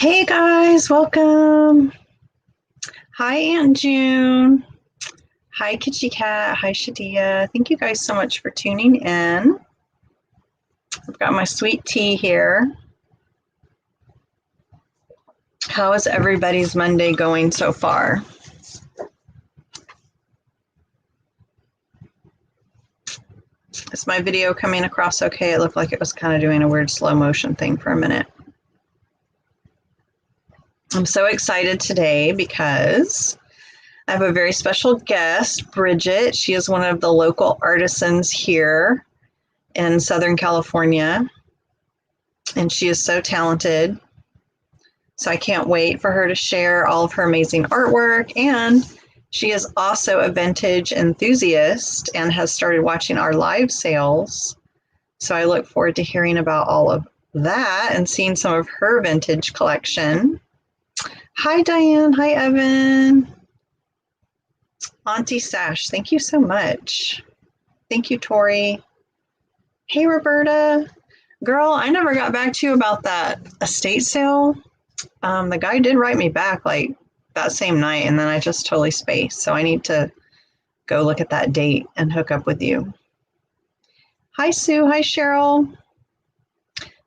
Hey guys, welcome. Hi Aunt June. Hi Kitchi Cat. Hi Shadia. Thank you guys so much for tuning in. I've got my sweet tea here. How is everybody's Monday going so far? Is my video coming across okay? It looked like it was kind of doing a weird slow motion thing for a minute. I'm so excited today because I have a very special guest, Bridget. She is one of the local artisans here in Southern California, and she is so talented. So I can't wait for her to share all of her amazing artwork. And she is also a vintage enthusiast and has started watching our live sales. So I look forward to hearing about all of that and seeing some of her vintage collection. Hi, Diane. Hi, Evan. Auntie Sash, thank you so much. Thank you, Tori. Hey, Roberta. Girl, I never got back to you about that estate sale. The guy did write me back like that same night, and then I just totally spaced. So I need to go look at that date and hook up with you. Hi, Sue. Hi, Cheryl.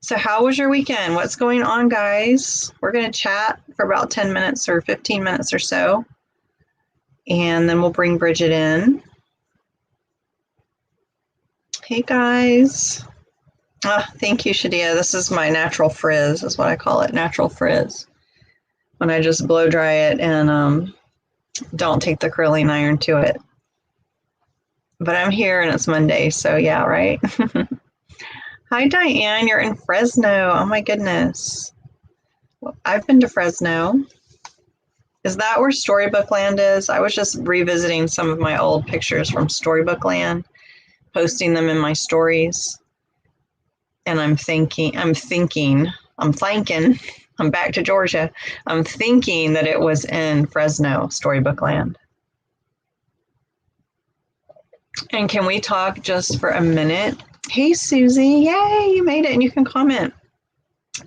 So how was your weekend? What's going on, guys? We're going to chat for about 10 minutes or 15 minutes or so, and then we'll bring Bridget in. Hey, guys. Thank you, Shadia. This is my natural frizz, is what I call it, natural frizz. When I just blow dry it and don't take the curling iron to it. But I'm here and it's Monday, so yeah, right? Hi, Diane. You're in Fresno. Oh, my goodness. I've been to Fresno. Is that where Storybook Land is? I was just revisiting some of my old pictures from Storybook Land, posting them in my stories. And I'm thinking, I'm back to Georgia. I'm thinking that it was in Fresno, Storybook Land. And can we talk just for a minute? Hey, Susie. Yay, you made it and you can comment.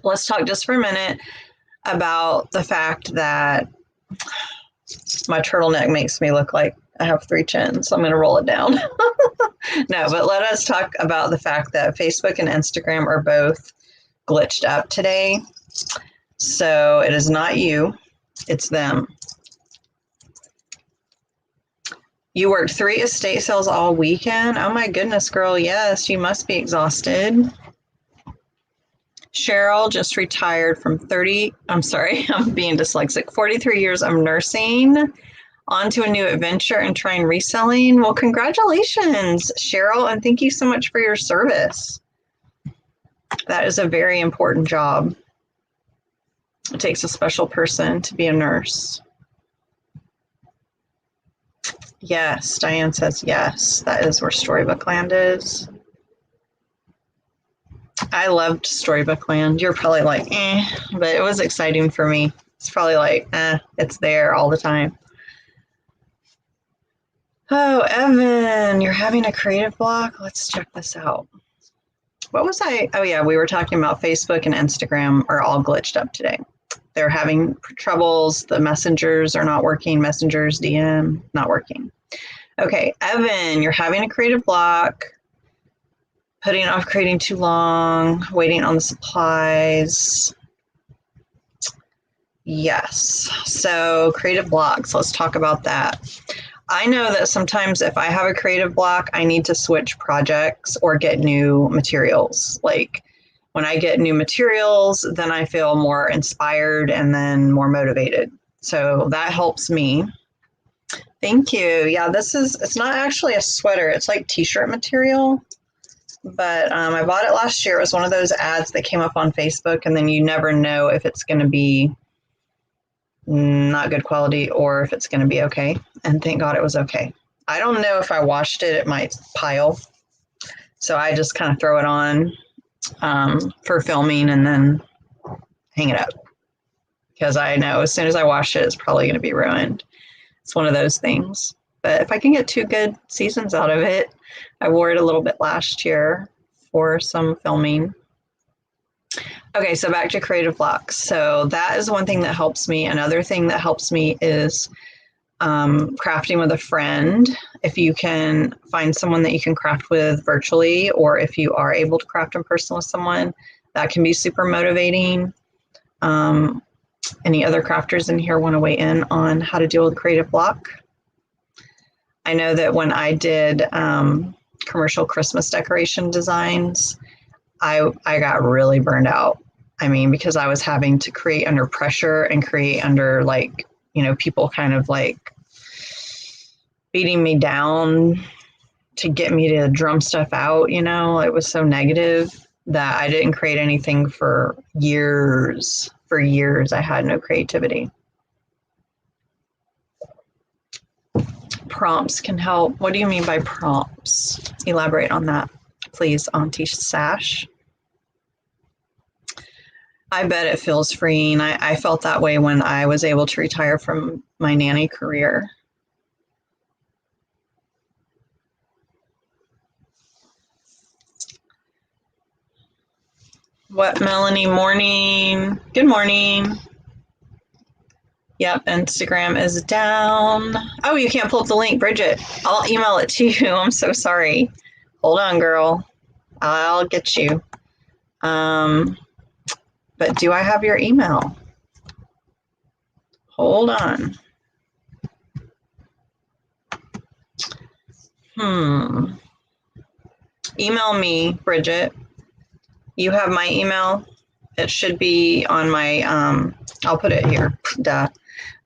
Let's talk just for a minute about the fact that my turtleneck makes me look like I have 3 chins, so I'm going to roll it down. No, but let us talk about the fact that Facebook and Instagram are both glitched up today. So it is not you, it's them. You worked 3 estate sales all weekend? Oh my goodness, girl, yes, you must be exhausted. Cheryl just retired from I'm being dyslexic, 43 years of nursing, on to a new adventure and trying reselling. Well, congratulations, Cheryl, and thank you so much for your service. That is a very important job. It takes a special person to be a nurse. Yes, Diane says yes. That is where Storybook Land is. I loved Storybook Land. You're probably like, but it was exciting for me. It's probably like, it's there all the time. Oh, Evan, you're having a creative block? Let's check this out. What was I? Oh, yeah, we were talking about Facebook and Instagram are all glitched up today. They're having troubles. The messengers are not working. Messengers, DM, not working. Okay, Evan, you're having a creative block. Putting off creating too long. Waiting on the supplies. Yes. So creative blocks. Let's talk about that. I know that sometimes if I have a creative block, I need to switch projects or get new materials. Like when I get new materials, then I feel more inspired and then more motivated. So that helps me. Thank you. Yeah, it's not actually a sweater. It's like t-shirt material. But I bought it last year. It was one of those ads that came up on Facebook, and then you never know if it's going to be not good quality or if it's going to be okay. And thank God it was okay. I don't know if I washed it, it might pile. So I just kind of throw it on for filming and then hang it up. Because I know as soon as I wash it, it's probably going to be ruined. It's one of those things. But if I can get 2 good seasons out of it, I wore it a little bit last year for some filming. Okay, so back to creative blocks. So that is one thing that helps me. Another thing that helps me is crafting with a friend. If you can find someone that you can craft with virtually, or if you are able to craft in person with someone, that can be super motivating. Any other crafters in here want to weigh in on how to deal with creative block? I know that when I did commercial Christmas decoration designs, I got really burned out. I mean, because I was having to create under pressure and create under like, people kind of like beating me down to get me to drum stuff out, it was so negative that I didn't create anything for years. For years, I had no creativity. Prompts can help. What do you mean by prompts? Elaborate on that, please, Auntie Sash. I bet it feels freeing. I felt that way when I was able to retire from my nanny career. What, Melanie? Morning. Good morning. Yep, Instagram is down. Oh, you can't pull up the link, Bridget. I'll email it to you. I'm so sorry. Hold on, girl. I'll get you. But do I have your email? Hold on. Email me, Bridget. You have my email. It should be on my, I'll put it here. Duh.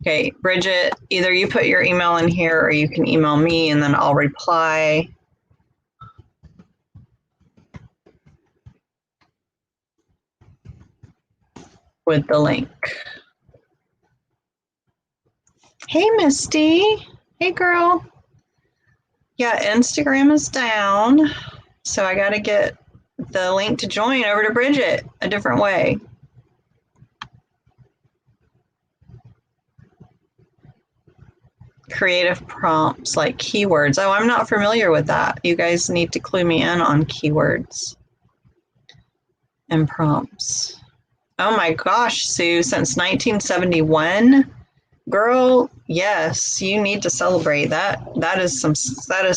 Okay, Bridget, either you put your email in here or you can email me and then I'll reply. With the link. Hey, Misty. Hey, girl. Yeah, Instagram is down. So I got to get the link to join over to Bridget a different way. Creative prompts like keywords. Oh, I'm not familiar with that. You guys need to clue me in on keywords and prompts. Oh my gosh, Sue, since 1971? Girl, yes, you need to celebrate that. That is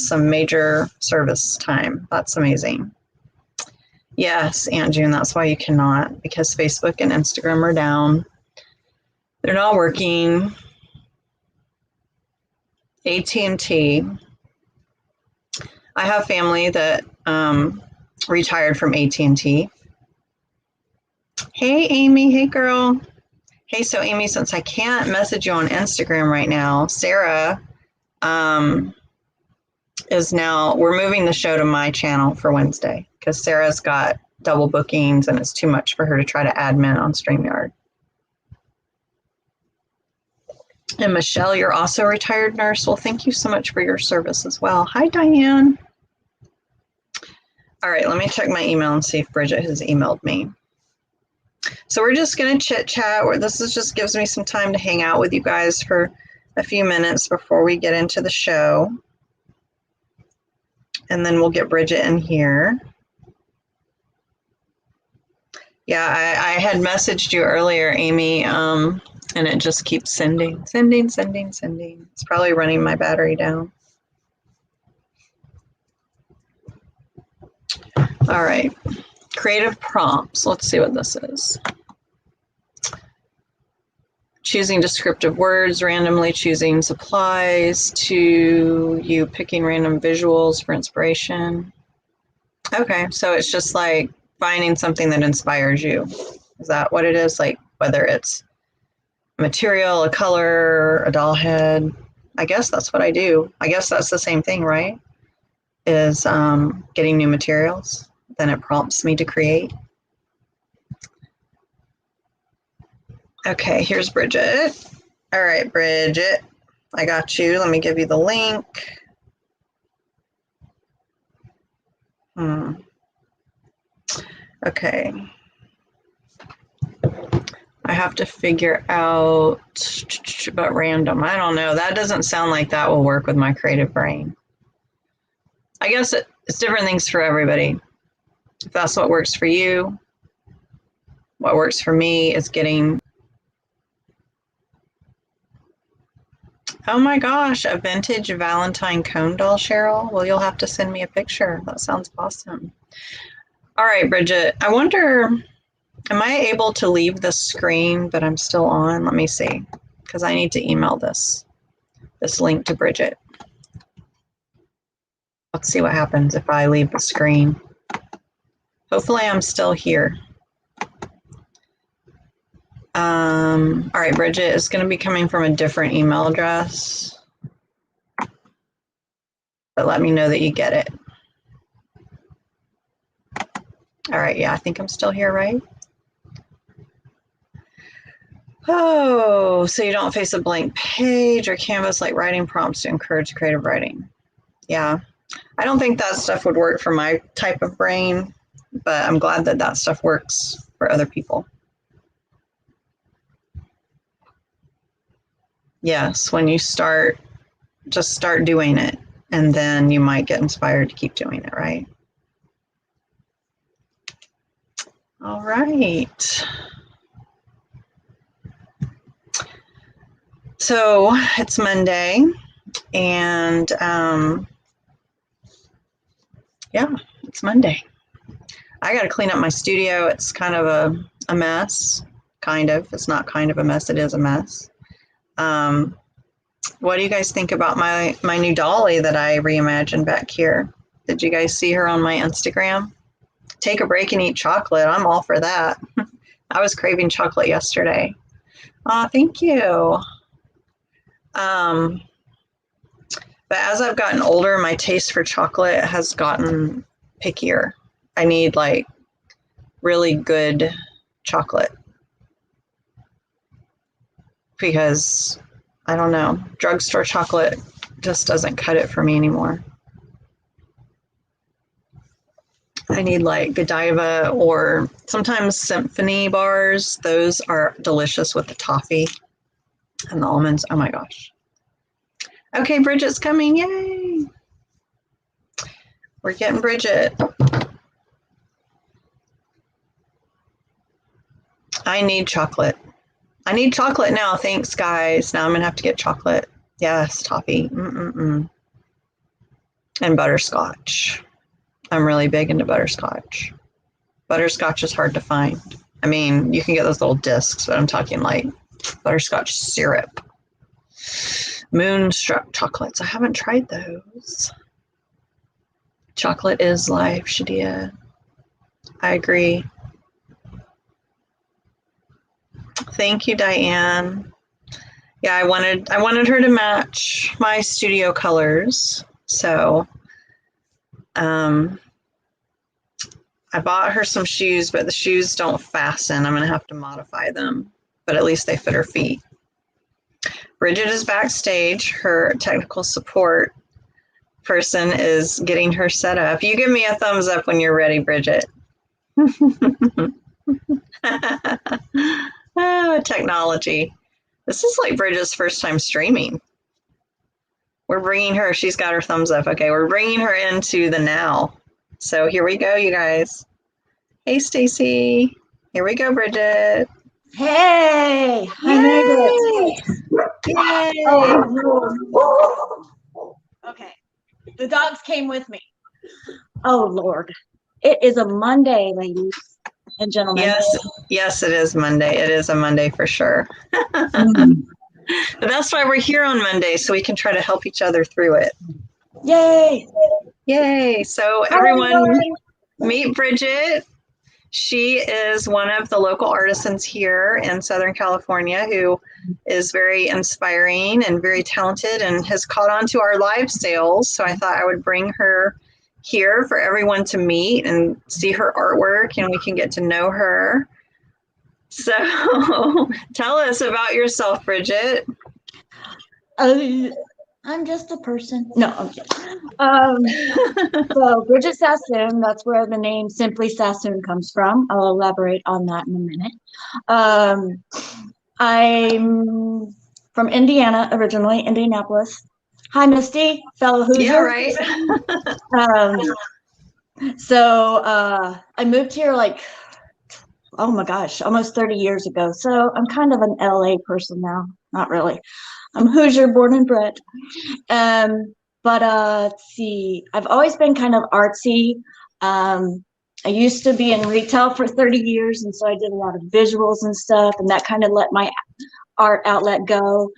some major service time. That's amazing. Yes, Aunt June, that's why you cannot, because Facebook and Instagram are down. They're not working. AT&T. I have family that retired from AT&T. Hey, Amy. Hey, girl. Hey, so Amy, since I can't message you on Instagram right now, Sarah is now, we're moving the show to my channel for Wednesday because Sarah's got double bookings and it's too much for her to try to admin on StreamYard. And Michelle, you're also a retired nurse. Well, thank you so much for your service as well. Hi, Diane. All right, let me check my email and see if Bridget has emailed me. So we're just going to chit chat. This just gives me some time to hang out with you guys for a few minutes before we get into the show. And then we'll get Bridget in here. Yeah, I had messaged you earlier, Amy, and it just keeps sending. It's probably running my battery down. All right, creative prompts. Let's see what this is. Choosing descriptive words, randomly choosing supplies, to you picking random visuals for inspiration. Okay, so it's just like finding something that inspires you. Is that what it is? Like whether it's a material, a color, a doll head. I guess that's what I do. I guess that's the same thing, right? Is getting new materials. Then it prompts me to create. Okay, here's Bridget. All right, Bridget, I got you. Let me give you the link. Okay. I have to figure out about random. I don't know. That doesn't sound like that will work with my creative brain. I guess it's different things for everybody. If that's what works for you, What works for me is getting, oh my gosh, a vintage Valentine cone doll, Cheryl. Well, you'll have to send me a picture. That sounds awesome. All right, Bridget, I wonder, am I able to leave the screen, but I'm still on? Let me see, because I need to email this link to Bridget. Let's see what happens if I leave the screen. Hopefully I'm still here. All right, Bridget, it's going to be coming from a different email address, but let me know that you get it. All right, yeah, I think I'm still here, right? Oh, so you don't face a blank page or canvas like writing prompts to encourage creative writing. Yeah, I don't think that stuff would work for my type of brain, but I'm glad that that stuff works for other people. Yes, when you start, just start doing it, and then you might get inspired to keep doing it, right? All right. So it's Monday, and yeah, it's Monday. I got to clean up my studio. It's kind of a mess, kind of. It's not kind of a mess. It is a mess. What do you guys think about my new dolly that I reimagined back here? Did you guys see her on my Instagram? Take a break and eat chocolate. I'm all for that. I was craving chocolate yesterday. Oh, thank you. But as I've gotten older, my taste for chocolate has gotten pickier. I need like really good chocolate because I don't know, drugstore chocolate just doesn't cut it for me anymore. I need like Godiva or sometimes Symphony bars. Those are delicious with the toffee and the almonds. Oh my gosh. Okay, Bridget's coming. Yay. We're getting Bridget. I need chocolate. I need chocolate now. Thanks, guys. Now I'm going to have to get chocolate. Yes, toffee. And butterscotch. I'm really big into butterscotch. Butterscotch is hard to find. I mean, you can get those little discs, but I'm talking like butterscotch syrup. Moonstruck chocolates. I haven't tried those. Chocolate is life, Shadia. I agree. Thank you, Diane. Yeah, I wanted her to match my studio colors. So I bought her some shoes, but the shoes don't fasten. I'm gonna have to modify them, but at least they fit her feet. Bridget is backstage. Her technical support person is getting her set up. You give me a thumbs up when you're ready, Bridget. Technology. This is like Bridget's first time streaming. We're bringing her, she's got her thumbs up. Okay, we're bringing her into the now. So here we go, you guys. Hey, Stacy. Here we go, Bridget. Hey, I made it. Yay. Oh, okay. The dogs came with me. Oh, Lord. It is a Monday, ladies and gentlemen. Yes, it is Monday. It is a Monday for sure. But that's why we're here on Monday, so we can try to help each other through it. Yay. Yay. So everyone, meet Bridget. She is one of the local artisans here in Southern California who is very inspiring and very talented and has caught on to our live sales. So I thought I would bring her here for everyone to meet and see her artwork, and we can get to know her. So tell us about yourself, Bridget. I'm just a person. No, I'm kidding. So Bridget Sassoon, that's where the name Simply Sassoon comes from. I'll elaborate on that in a minute. I'm from Indiana originally, Indianapolis. Hi, Misty, fellow Hoosier. Yeah, right. So I moved here like oh my gosh, almost 30 years ago. So I'm kind of an LA person now. Not really. I'm Hoosier, born and bred. But let's see, I've always been kind of artsy. I used to be in retail for 30 years, and so I did a lot of visuals and stuff, and that kind of let my art outlet go.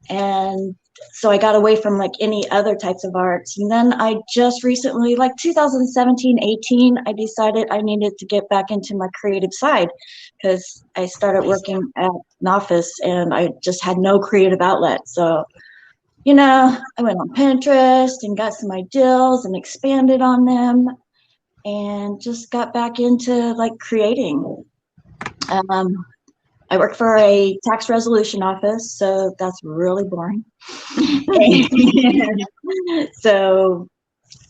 And so I got away from like any other types of arts. And then I just recently, like 2017, 18, I decided I needed to get back into my creative side because I started working at an office and I just had no creative outlet. So, you know, I went on Pinterest and got some ideals and expanded on them and just got back into like creating. I work for a tax resolution office, so that's really boring. So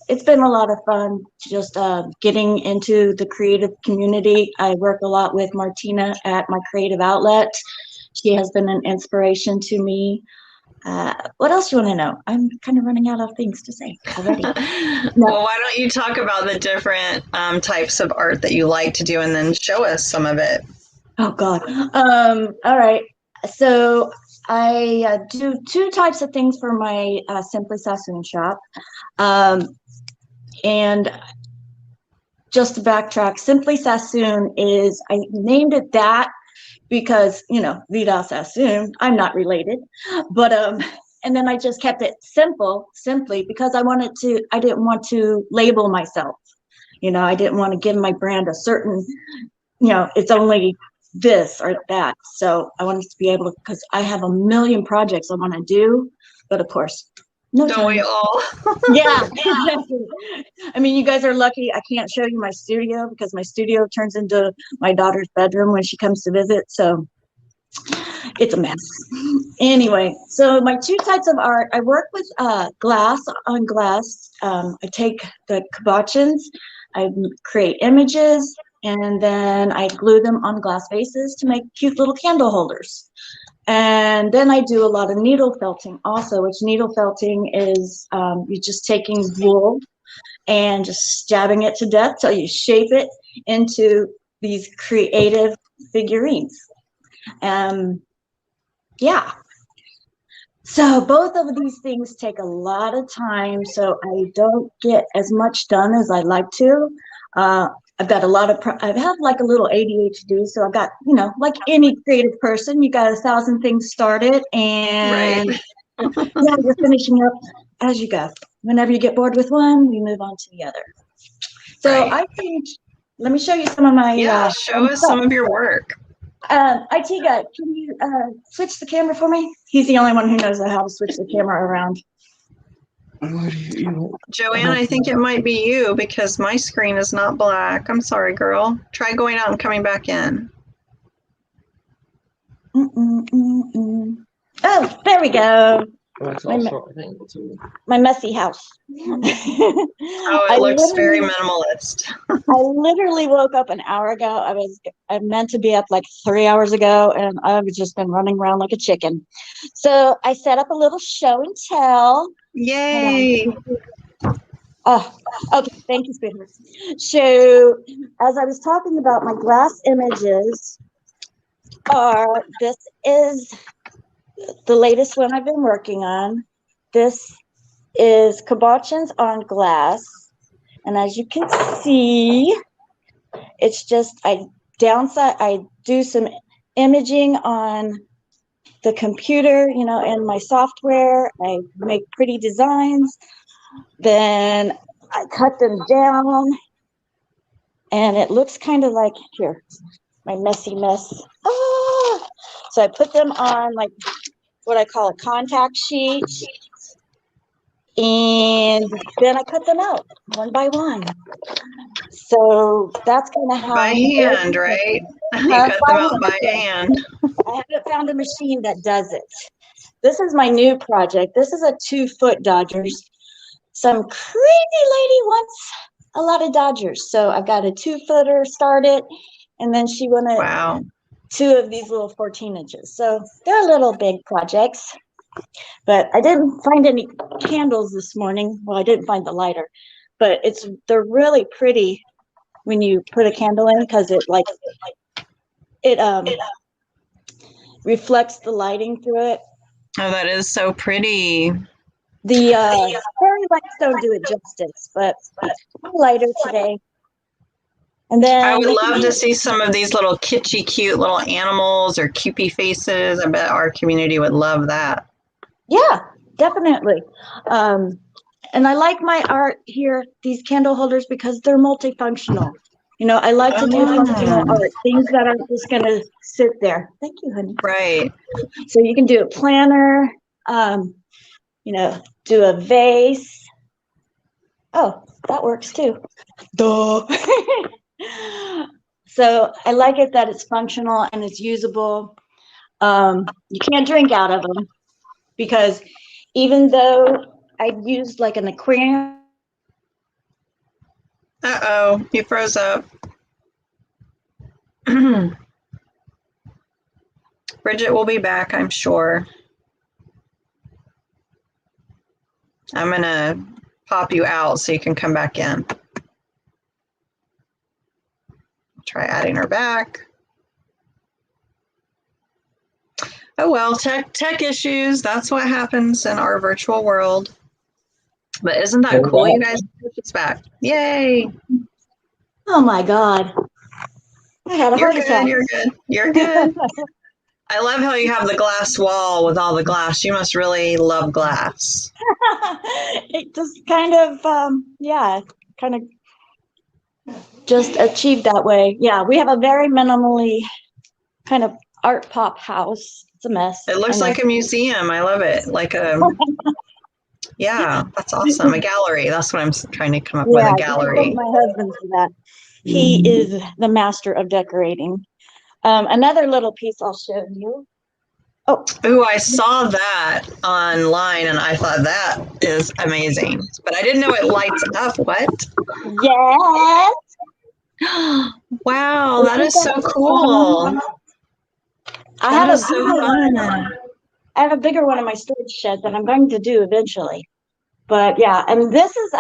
it's been a lot of fun just getting into the creative community. I work a lot with Martina at my creative outlet. She has been an inspiration to me. What else do you want to know? I'm kind of running out of things to say already. No. Well, why don't you talk about the different types of art that you like to do and then show us some of it? Oh, God. All right. So I do two types of things for my Simply Sassoon shop. And just to backtrack, Simply Sassoon is, I named it that because, you know, Vidal Sassoon, I'm not related. But, and then I just kept it simply because I didn't want to label myself. You know, I didn't want to give my brand a certain, you know, it's only this or that. So I wanted to be able to, because I have a million projects I want to do, but of course, no Don't time. we all? Yeah, exactly. I mean, you guys are lucky. I can't show you my studio because my studio turns into my daughter's bedroom when she comes to visit. So it's a mess. Anyway, so my two types of art, I work with glass on glass. I take the cabochons, I create images, and then I glue them on glass vases to make cute little candle holders. And then I do a lot of needle felting also, which needle felting is you're just taking wool and just stabbing it to death till you shape it into these creative figurines. Yeah. So both of these things take a lot of time, so I don't get as much done as I'd like to. I've got a lot of, I have like a little ADHD, so I've got, you know, like any creative person, you got 1,000 things started, and Right. yeah, you're finishing up as you go. Whenever you get bored with one, you move on to the other. So Right. let me show you some of my show us some of your work. Itiga, can you switch the camera for me? He's the only one who knows how to switch the camera around. Joanne, I think it might be you because my screen is not black. I'm sorry, girl. Try going out and coming back in. Oh, there we go. Oh, My messy house. Oh, it looks very minimalist. I literally woke up an hour ago. I meant to be up like 3 hours ago, and I've just been running around like a chicken. So I set up a little show and tell. Yay! Oh, okay. Thank you, sweetheart. So, as I was talking about, my glass images this is the latest one I've been working on. This is cabochons on glass. And as you can see, it's just, I do some imaging on the computer, you know, and my software. I make pretty designs. Then I cut them down, and it looks kind of like, here, my messy mess. Ah! So I put them on like what I call a contact sheet, and then I cut them out one by one. So that's kind of how. By hand, right? You cut them out by hand. I haven't found a machine that does it. This is my new project. This is a 2-foot Dodgers. Some crazy lady wants a lot of Dodgers. So I've got a 2-footer started, and then she wanted 2 of these little 14 inches. So they're little big projects. But I didn't find any candles this morning. Well, I didn't find the lighter, but they're really pretty when you put a candle in because it like it reflects the lighting through it. Oh, that is so pretty. The fairy lights don't do it justice, but lighter today. And I then would love to see some of these little kitschy, cute little animals or cupie faces. I bet our community would love that. yeah, definitely. And I like my art here, these candle holders, because they're multifunctional. You know, I like to do functional art, things that aren't just going to sit there. Thank you, honey. Right. So you can do a planner, you know, do a vase. Oh, that works too. Duh. So I like it that it's functional and it's usable. You can't drink out of them because even though I used like an aquarium. Uh-oh, he froze up. Bridget will be back, I'm sure. I'm going to pop you out so you can come back in. Try adding her back. Oh well, tech issues. That's what happens in our virtual world. But isn't that cool, you guys? It's back. Yay. Oh my God. I had a heart attack. You're good. You're good. I love how you have the glass wall with all the glass. You must really love glass. It just kind of, kind of just achieved that way. Yeah, we have a very minimally kind of art pop house. It's a mess. It looks like a museum. I love it. Like a, yeah, that's awesome. A gallery. That's what I'm trying to come up with, a gallery. My husband for that. He is the master of decorating. Another little piece I'll show you. Oh, I saw that online and I thought that is amazing. But I didn't know it lights up. What? Yes. Wow, that is so cool. I have a bigger one in my storage shed that I'm going to do eventually. But yeah, and this is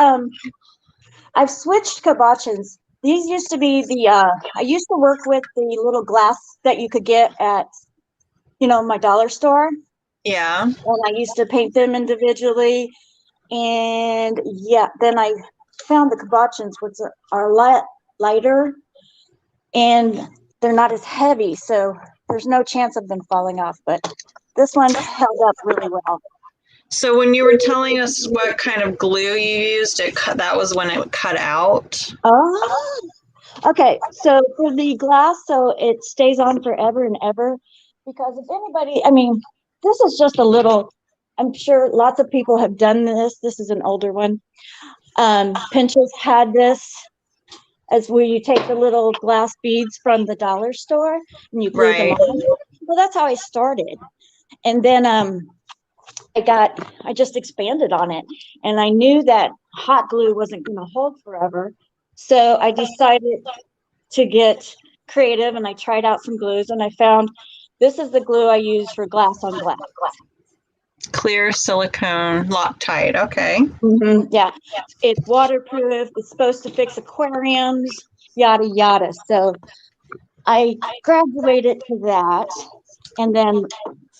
I've switched cabochons. These used to be I used to work with the little glass that you could get at, my dollar store. Yeah. And I used to paint them individually. And yeah, then I found the cabochons, which are lighter and they're not as heavy. So there's no chance of them falling off. But this one held up really well. So when you were telling us what kind of glue you used, that was when it cut out? Oh, okay. So for the glass, so it stays on forever and ever. Because if anybody, this is just a little, I'm sure lots of people have done this. This is an older one. Pinterest had this as where you take the little glass beads from the dollar store and you glue them on. Well, that's how I started. And then I just expanded on it. And I knew that hot glue wasn't going to hold forever. So I decided to get creative and I tried out some glues and I found this is the glue I use for glass on glass. Clear silicone Loctite. Okay. Mm-hmm. Yeah. It's waterproof. It's supposed to fix aquariums, yada, yada. So I graduated to that. And then,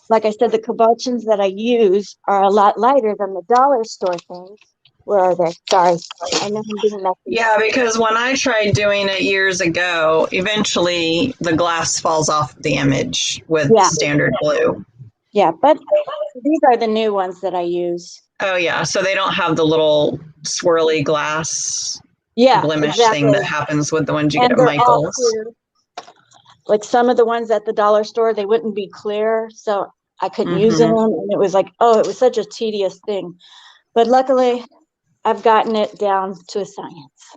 like I said, the cabochons that I use are a lot lighter than the dollar store things. Where are they? Sorry. I know I'm being messy. Yeah, because when I tried doing it years ago, eventually the glass falls off the image with standard glue. Yeah, but these are the new ones that I use. Oh, yeah. So they don't have the little swirly glass blemish thing that happens with the ones you get at Michael's. Like some of the ones at the dollar store, they wouldn't be clear. So I couldn't use them. And it was like, it was such a tedious thing. But luckily, I've gotten it down to a science.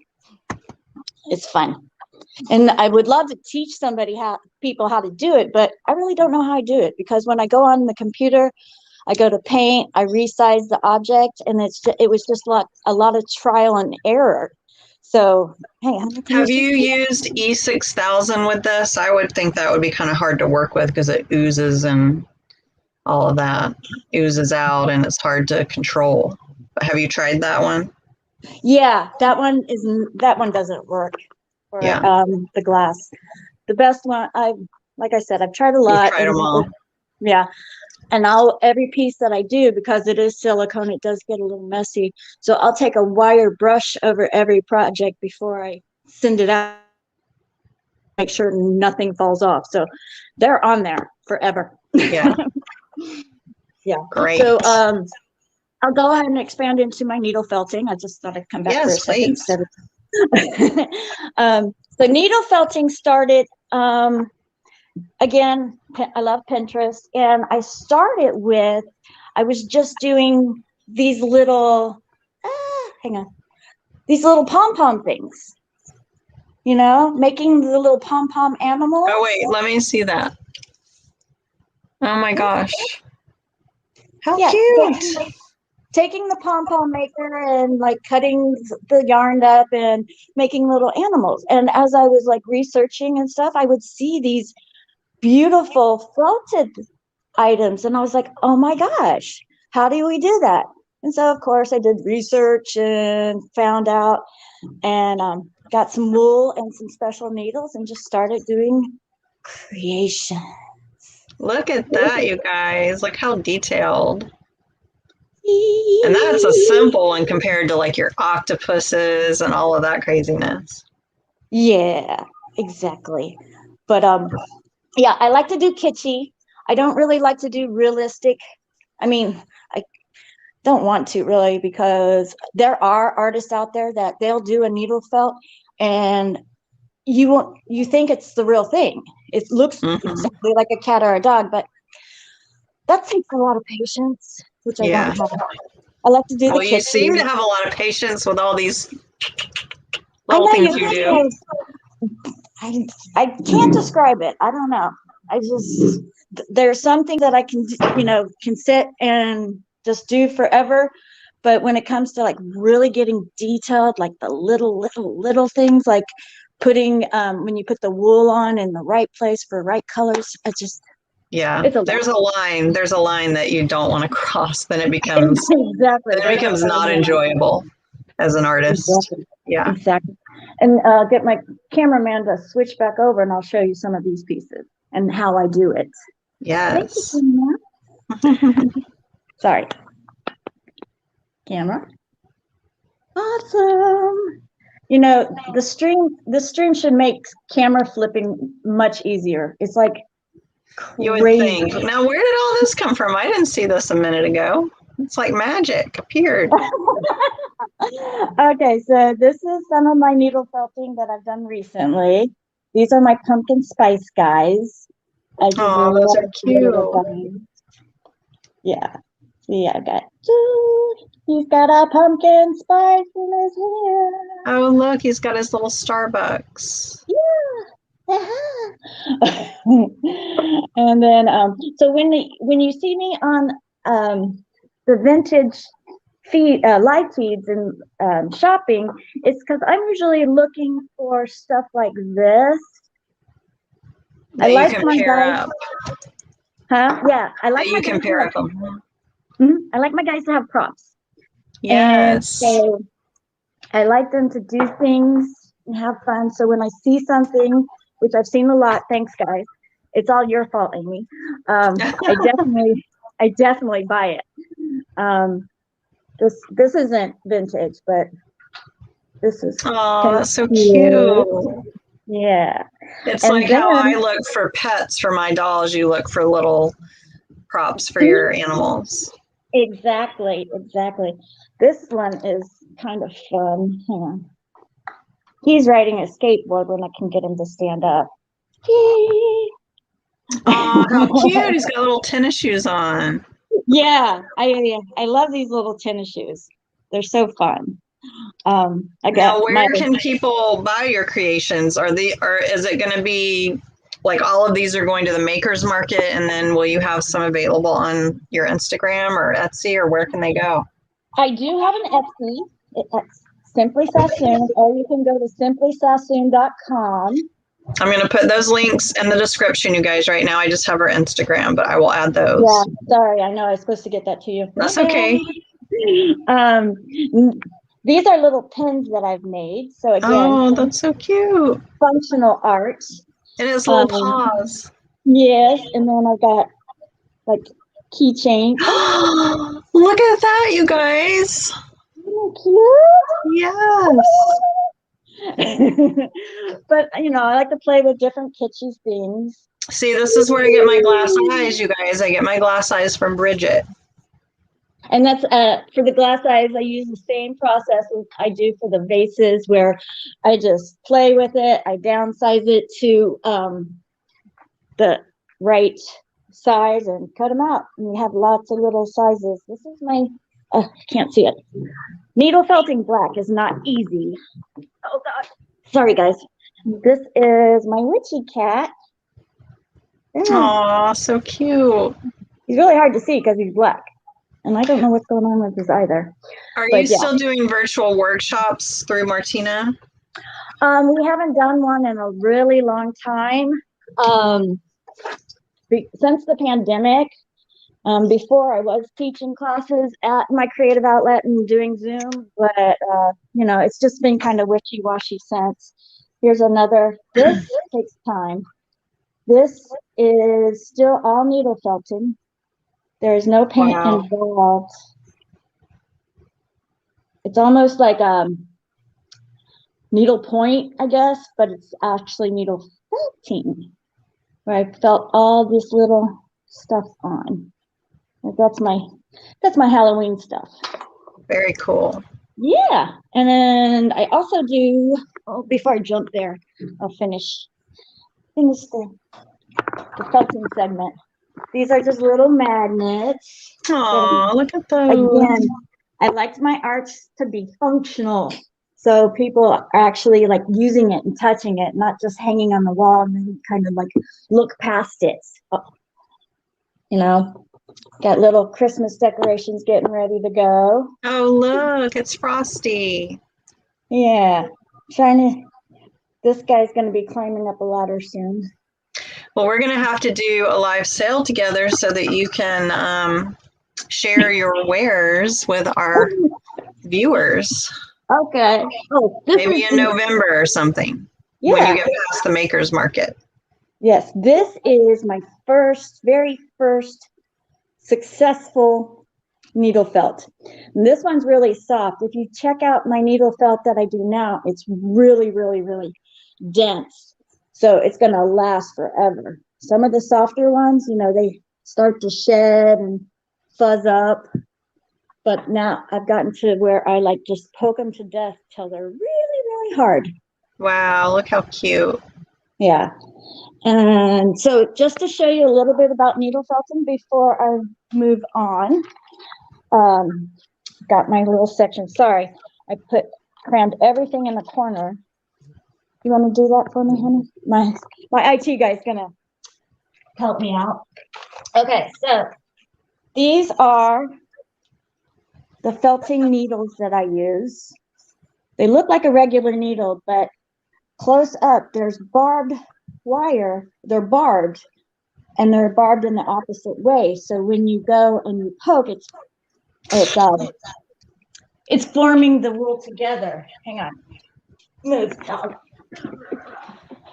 It's fun. And I would love to teach people how to do it, but I really don't know how I do it because when I go on the computer, I go to paint, I resize the object, and it was just a lot of trial and error. So, hey, have you used E6000 with this? I would think that would be kind of hard to work with because it oozes and all of that oozes out, and it's hard to control. But have you tried that one? Yeah, that one doesn't work for the glass. The best one like I said, I've tried a You've lot. tried them all. Yeah. And every piece that I do, because it is silicone, it does get a little messy. So I'll take a wire brush over every project before I send it out, make sure nothing falls off. So they're on there forever. Yeah. Yeah. Great. So I'll go ahead and expand into my needle felting. I just thought I'd come back for a second. So needle felting started, again, I love Pinterest. And I started with, I was just doing these little, these little pom-pom things, making the little pom-pom animals. Oh, wait, let me see that. Oh my gosh. How cute. Taking the pom-pom maker and like cutting the yarn up and making little animals. And as I was like researching and stuff, I would see these beautiful felted items. And I was like, oh my gosh, how do we do that? And so, of course, I did research and found out and got some wool and some special needles and just started doing creation. Look at that, you guys. Look how detailed. And that's a simple one compared to like your octopuses and all of that craziness. Yeah, exactly. But yeah, I like to do kitschy. I don't really like to do realistic. I mean, I don't want to really, because there are artists out there that they'll do a needle felt and you think it's the real thing. It looks exactly like a cat or a dog, but that takes a lot of patience, which I don't have. I like to do the kitschy. You seem to have a lot of patience with all these little things you do. I can't describe it. I don't know. There's something that I can, can sit and just do forever. But when it comes to like really getting detailed, like the little things, like putting, when you put the wool on in the right place for right colors, there's a line that you don't want to cross. Then it becomes not enjoyable as an artist. Exactly. Yeah, exactly. And get my cameraman to switch back over, and I'll show you some of these pieces and how I do it. Yes. Sorry. Camera. Awesome. The stream should make camera flipping much easier. It's like crazy. You would think. Now, where did all this come from? I didn't see this a minute ago. It's like magic appeared. Okay, so this is some of my needle felting that I've done recently. These are my pumpkin spice guys. Those are cute. Yeah. See, I got he's got a pumpkin spice in his hair. Oh, look, he's got his little Starbucks. Yeah. And then, so when you see me on the vintage live feeds and shopping, it's because I'm usually looking for stuff like this. That I like my guys. Yeah, I like that you can pair up them. I like my guys to have props. Yes. And so I like them to do things and have fun. So when I see something, which I've seen a lot, thanks guys. It's all your fault, Amy. I definitely buy it. This isn't vintage, but this is. Oh, that's so cute. Yeah. It's like how I look for pets for my dolls. You look for little props for your animals. Exactly. This one is kind of fun. Hang on. He's riding a skateboard when I can get him to stand up. Oh, how cute. He's got little tennis shoes on. Yeah, I love these little tennis shoes. They're so fun. Now, where can people buy your creations? Or is it going to be like all of these are going to the makers market, and then will you have some available on your Instagram or Etsy, or where can they go? I do have an Etsy. It's Simply Sassoon, or you can go to simplysassoon.com. I'm going to put those links in the description, you guys, right now. I just have our Instagram, but I will add those. Yeah, sorry. I know I was supposed to get that to you. That's okay. These are little pins that I've made. So again, that's so cute. Functional art. And it's little paws. Yes, and then I've got like keychain. Look at that, you guys. Oh, Yes. cute. But I like to play with different kitschy things. See, this is where I get my glass eyes, you guys. I get my glass eyes from Bridget. And that's for the glass eyes, I use the same process as I do for the vases, where I just play with it. I downsize it to the right size and cut them out. And we have lots of little sizes. This is my, can't see it. Needle felting black is not easy. Oh God. Sorry, guys. This is my witchy cat. Aw, so cute. He's really hard to see because he's black. And I don't know what's going on with his either. Are you still doing virtual workshops through Martina? We haven't done one in a really long time. Since the pandemic, before I was teaching classes at my creative outlet and doing Zoom, but it's just been kind of wishy-washy since. Here's another. This takes time. This is still all needle felting. There's no paint involved. It's almost like needle point, I guess, but it's actually needle felting, where I felt all this little stuff on. That's my Halloween stuff. Very cool. Yeah, and then I also do. Oh, before I jump there, I'll finish the felting segment. These are just little magnets. Oh, look at those. Again, I liked my arts to be functional. So people are actually like using it and touching it, not just hanging on the wall and then kind of like look past it. Got little Christmas decorations getting ready to go. Oh, look, it's Frosty. Yeah. This guy's going to be climbing up a ladder soon. Well, we're going to have to do a live sale together so that you can share your wares with our viewers. Okay. Oh, maybe in November or something. Yeah. When you get past the Maker's Market. Yes, this is my very first successful needle felt. And this one's really soft. If you check out my needle felt that I do now, it's really, really, really dense. So it's going to last forever. Some of the softer ones, they start to shed and fuzz up. But now I've gotten to where I like just poke them to death till they're really, really hard. Wow, look how cute. Yeah. And so just to show you a little bit about needle felting before I move on, got my little section. Sorry, I crammed everything in the corner. You want to do that for me, honey? My IT guy's gonna help me out. Okay, so these are the felting needles that I use. They look like a regular needle, but close up, there's barbed wire. They're barbed, and they're barbed in the opposite way. So when you go and you poke, it's forming the wool together. Hang on. Move, dog.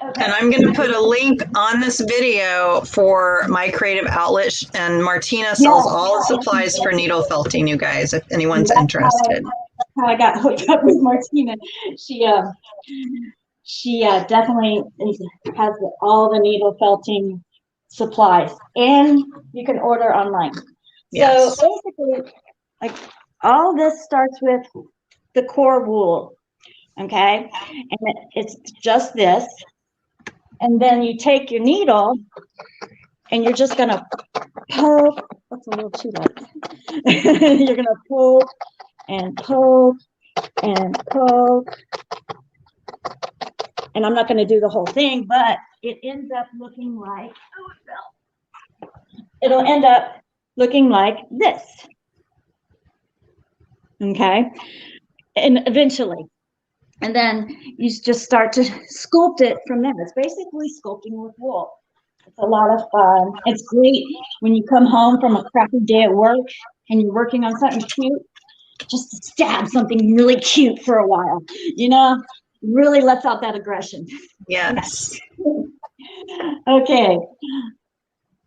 Okay. And I'm going to put a link on this video for my creative outlet, and Martina sells all the supplies for needle felting, you guys, if anyone's interested. That's how I got hooked up with Martina. She definitely has all the needle felting supplies, and you can order online. Yes. So basically, like all this starts with the core wool, okay? And it's just this. And then you take your needle and you're just gonna poke. That's a little too light. You're gonna poke and poke and poke. And I'm not gonna do the whole thing, but it ends up looking like, it'll end up looking like this. Okay? And eventually. And then you just start to sculpt it from there. It's basically sculpting with wool. It's a lot of fun. It's great when you come home from a crappy day at work and you're working on something cute, just to stab something really cute for a while, really lets out that aggression. Yes. Okay.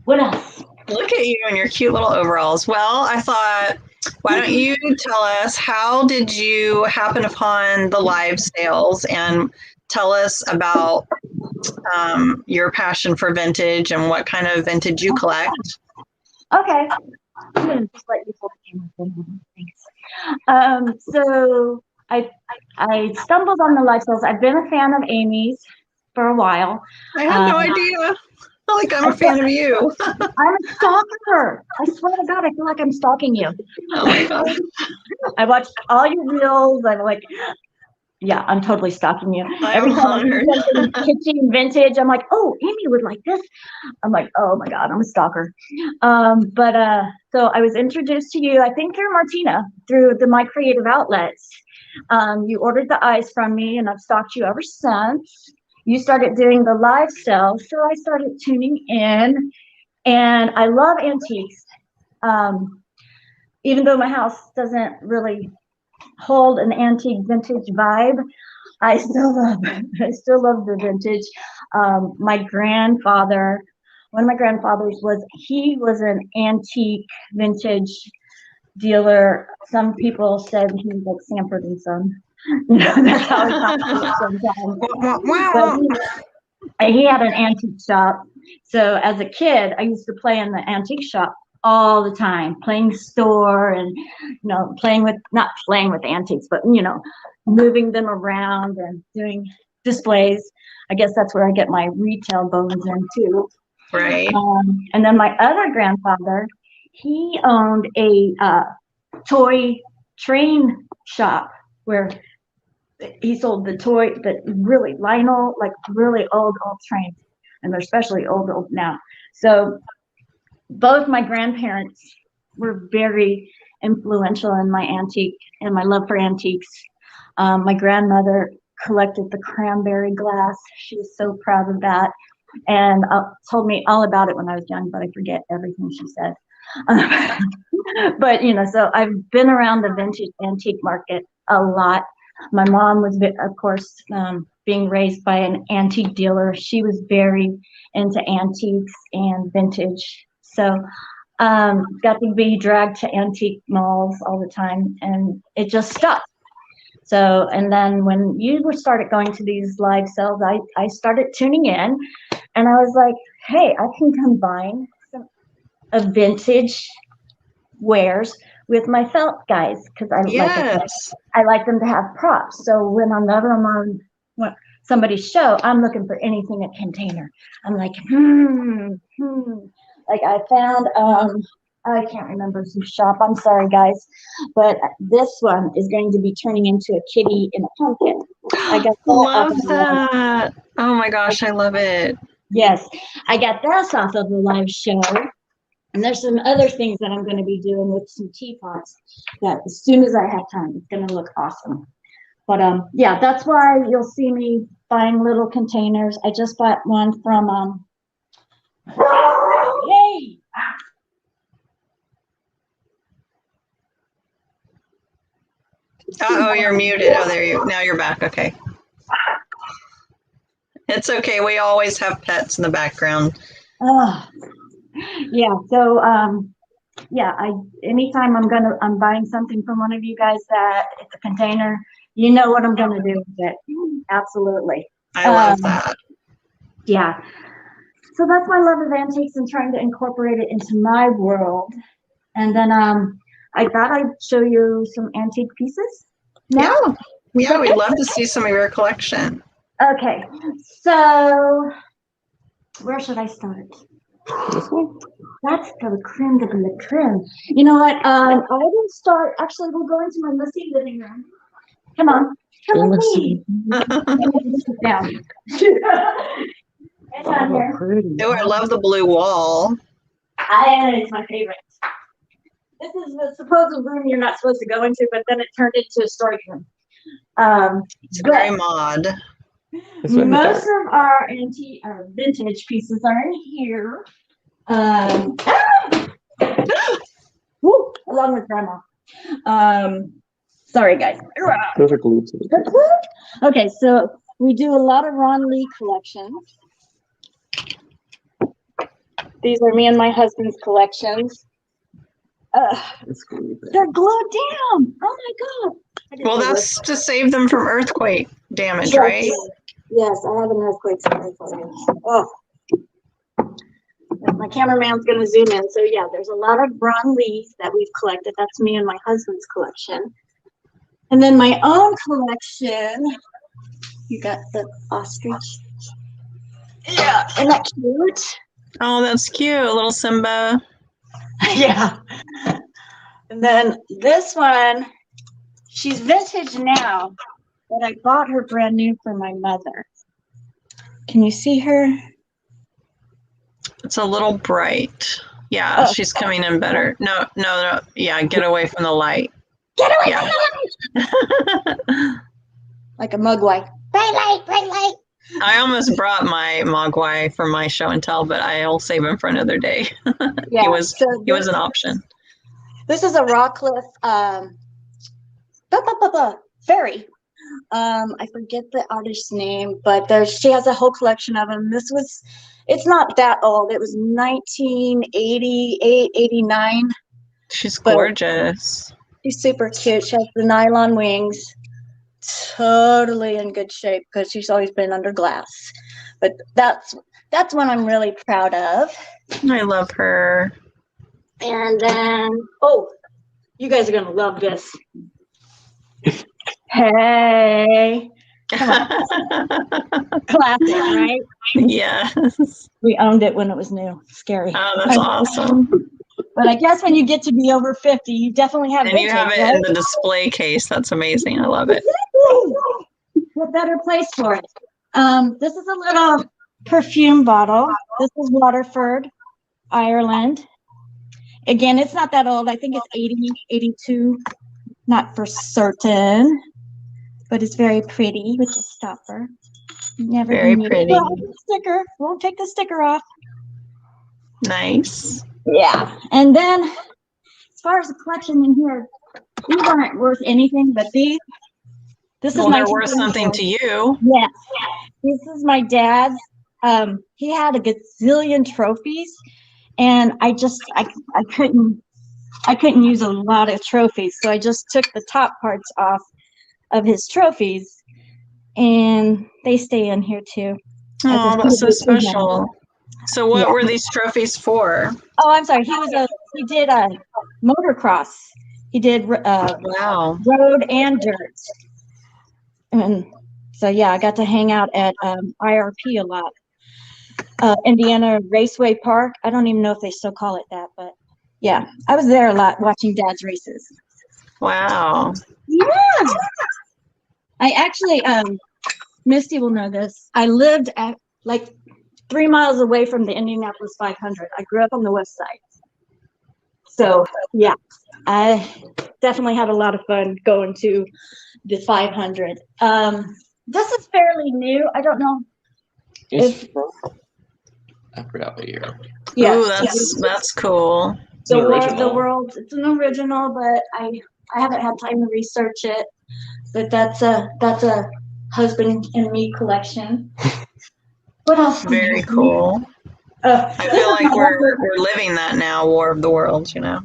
What else? Look at you in your cute little overalls. Well, I thought, why don't you tell us, how did you happen upon the live sales, and tell us about your passion for vintage and what kind of vintage you collect? Okay. I'm gonna just let you hold the camera for a moment. Thanks. So I stumbled on the live sales. I've been a fan of Amy's for a while. I had no idea. Like, I'm a fan of you. I'm a stalker. I swear to God, I feel like I'm stalking you. Oh my God. I watched all your reels. I'm like, yeah, I'm totally stalking you. Every I'm time I honored. see something kitschy and vintage, I'm like, oh, Amy would like this. I'm like, oh my God, I'm a stalker. So I was introduced to you, I think through Martina, through My Creative Outlets. You ordered the eyes from me, and I've stalked you ever since. You started doing the live sales, so I started tuning in, and I love antiques. Even though my house doesn't really hold an antique vintage vibe, I still love the vintage. My grandfather, one of my grandfathers he was an antique vintage dealer. Some people said he was like Sanford and Son. That's how he talked sometimes. But he had an antique shop. So as a kid, I used to play in the antique shop all the time, playing store and, not playing with antiques, but, moving them around and doing displays. I guess that's where I get my retail bones in too. Right. And then my other grandfather, he owned a toy train shop where he sold the really Lionel, like really old trains, and they're especially old now. So both my grandparents were very influential in my antique and my love for antiques. My grandmother collected the cranberry glass. She was so proud of that, and told me all about it when I was young, but I forget everything she said. But so I've been around the vintage antique market a lot. My mom was, of course, being raised by an antique dealer. She was very into antiques and vintage. So got to be dragged to antique malls all the time, and it just stuck. So, and then when you started going to these live sales, I started tuning in, and I was like, hey, I can combine a vintage wares with my felt guys, because I like them to have props. So when I'm on somebody's show, I'm looking for anything a container. I'm like, Like I found, I can't remember whose shop. I'm sorry, guys, but this one is going to be turning into a kitty in a pumpkin. I got love that. Oh my gosh, I love it. Yes, I got this off of the live show. And there's some other things that I'm going to be doing with some teapots that as soon as I have time, it's going to look awesome. But yeah, that's why you'll see me buying little containers. I just bought one from hey. Oh, you're muted. Oh, now you're back. Okay. It's okay. We always have pets in the background. Yeah. So yeah, anytime I'm buying something from one of you guys that it's a container, you know what I'm gonna do with it. Absolutely. I love that. Yeah. So that's my love of antiques and trying to incorporate it into my world. And then I thought I'd show you some antique pieces. No? Yeah, we'd love to see some of your collection. Okay. So where should I start? This one? That's the creme de la creme. You know what? I will start. Actually, we'll go into my messy living room. Come on. Come with me. Sit down. Oh, I love the blue wall. It's my favorite. This is the supposed room you're not supposed to go into, but then it turned into a storage room. It's very mod. Most of our vintage pieces are in here. Along with grandma. Sorry, guys. Those are glued to the Okay, so we do a lot of Ron Lee collections. These are me and my husband's collections. They're glued down. Oh my God. Well, that's to save them from earthquake damage, right? Yes, I have an earthquake story for you. Oh. My cameraman's going to zoom in. So yeah, there's a lot of bronze leaves that we've collected. That's me and my husband's collection. And then my own collection, you got the ostrich. Yeah, isn't that cute? Oh, that's cute. Little Simba. Yeah. And then this one, she's vintage now, but I bought her brand new for my mother. Can you see her? It's a little bright. Yeah, she's coming in better. No. Yeah, get away from the light. Get away from the light! Like a mugwai. Bright light, bright light. I almost brought my mogwai for my show and tell, but I'll save him for another day. Yeah, he was an option. This is a Rockcliffe fairy. I forget the artist's name, but she has a whole collection of them. It's not that old. It was 1988, 89. She's gorgeous. She's super cute. She has the nylon wings. Totally in good shape because she's always been under glass. But that's one I'm really proud of. I love her. And then, you guys are going to love this. Hey. Come on. Classic, right? Yes. We owned it when it was new. Scary. Oh, that's awesome. But I guess when you get to be over 50, you definitely have and you have it in the display case. That's amazing. I love it. What better place for it? This is a little perfume bottle. This is Waterford, Ireland. Again, it's not that old. I think it's 80, 82. Not for certain. But it's very pretty with the stopper. Never very pretty. Sticker. Won't take the sticker off. Nice. Yeah. And then as far as the collection in here, these aren't worth anything, but this is they're worth something to you. Yes. This is my dad's. He had a gazillion trophies, and I couldn't use a lot of trophies, so I just took the top parts off of his trophies, and they stay in here too. Oh, that's so special. So what were these trophies for? Oh, I'm sorry. He did a motocross. He did wow, road and dirt. And so yeah, I got to hang out at IRP a lot. Indiana Raceway Park. I don't even know if they still call it that, but yeah, I was there a lot watching Dad's races. Wow. Yeah. I actually, Misty will know this. I lived at like 3 miles away from the Indianapolis 500. I grew up on the west side. So yeah, I definitely had a lot of fun going to the 500. This is fairly new. I don't know. I forgot what year. Yeah. Ooh, that's cool. The War of the Worlds. It's an original, but I haven't had time to research it. But that's a husband and me collection. What else? Very cool. I feel like we're living that now, War of the Worlds, you know?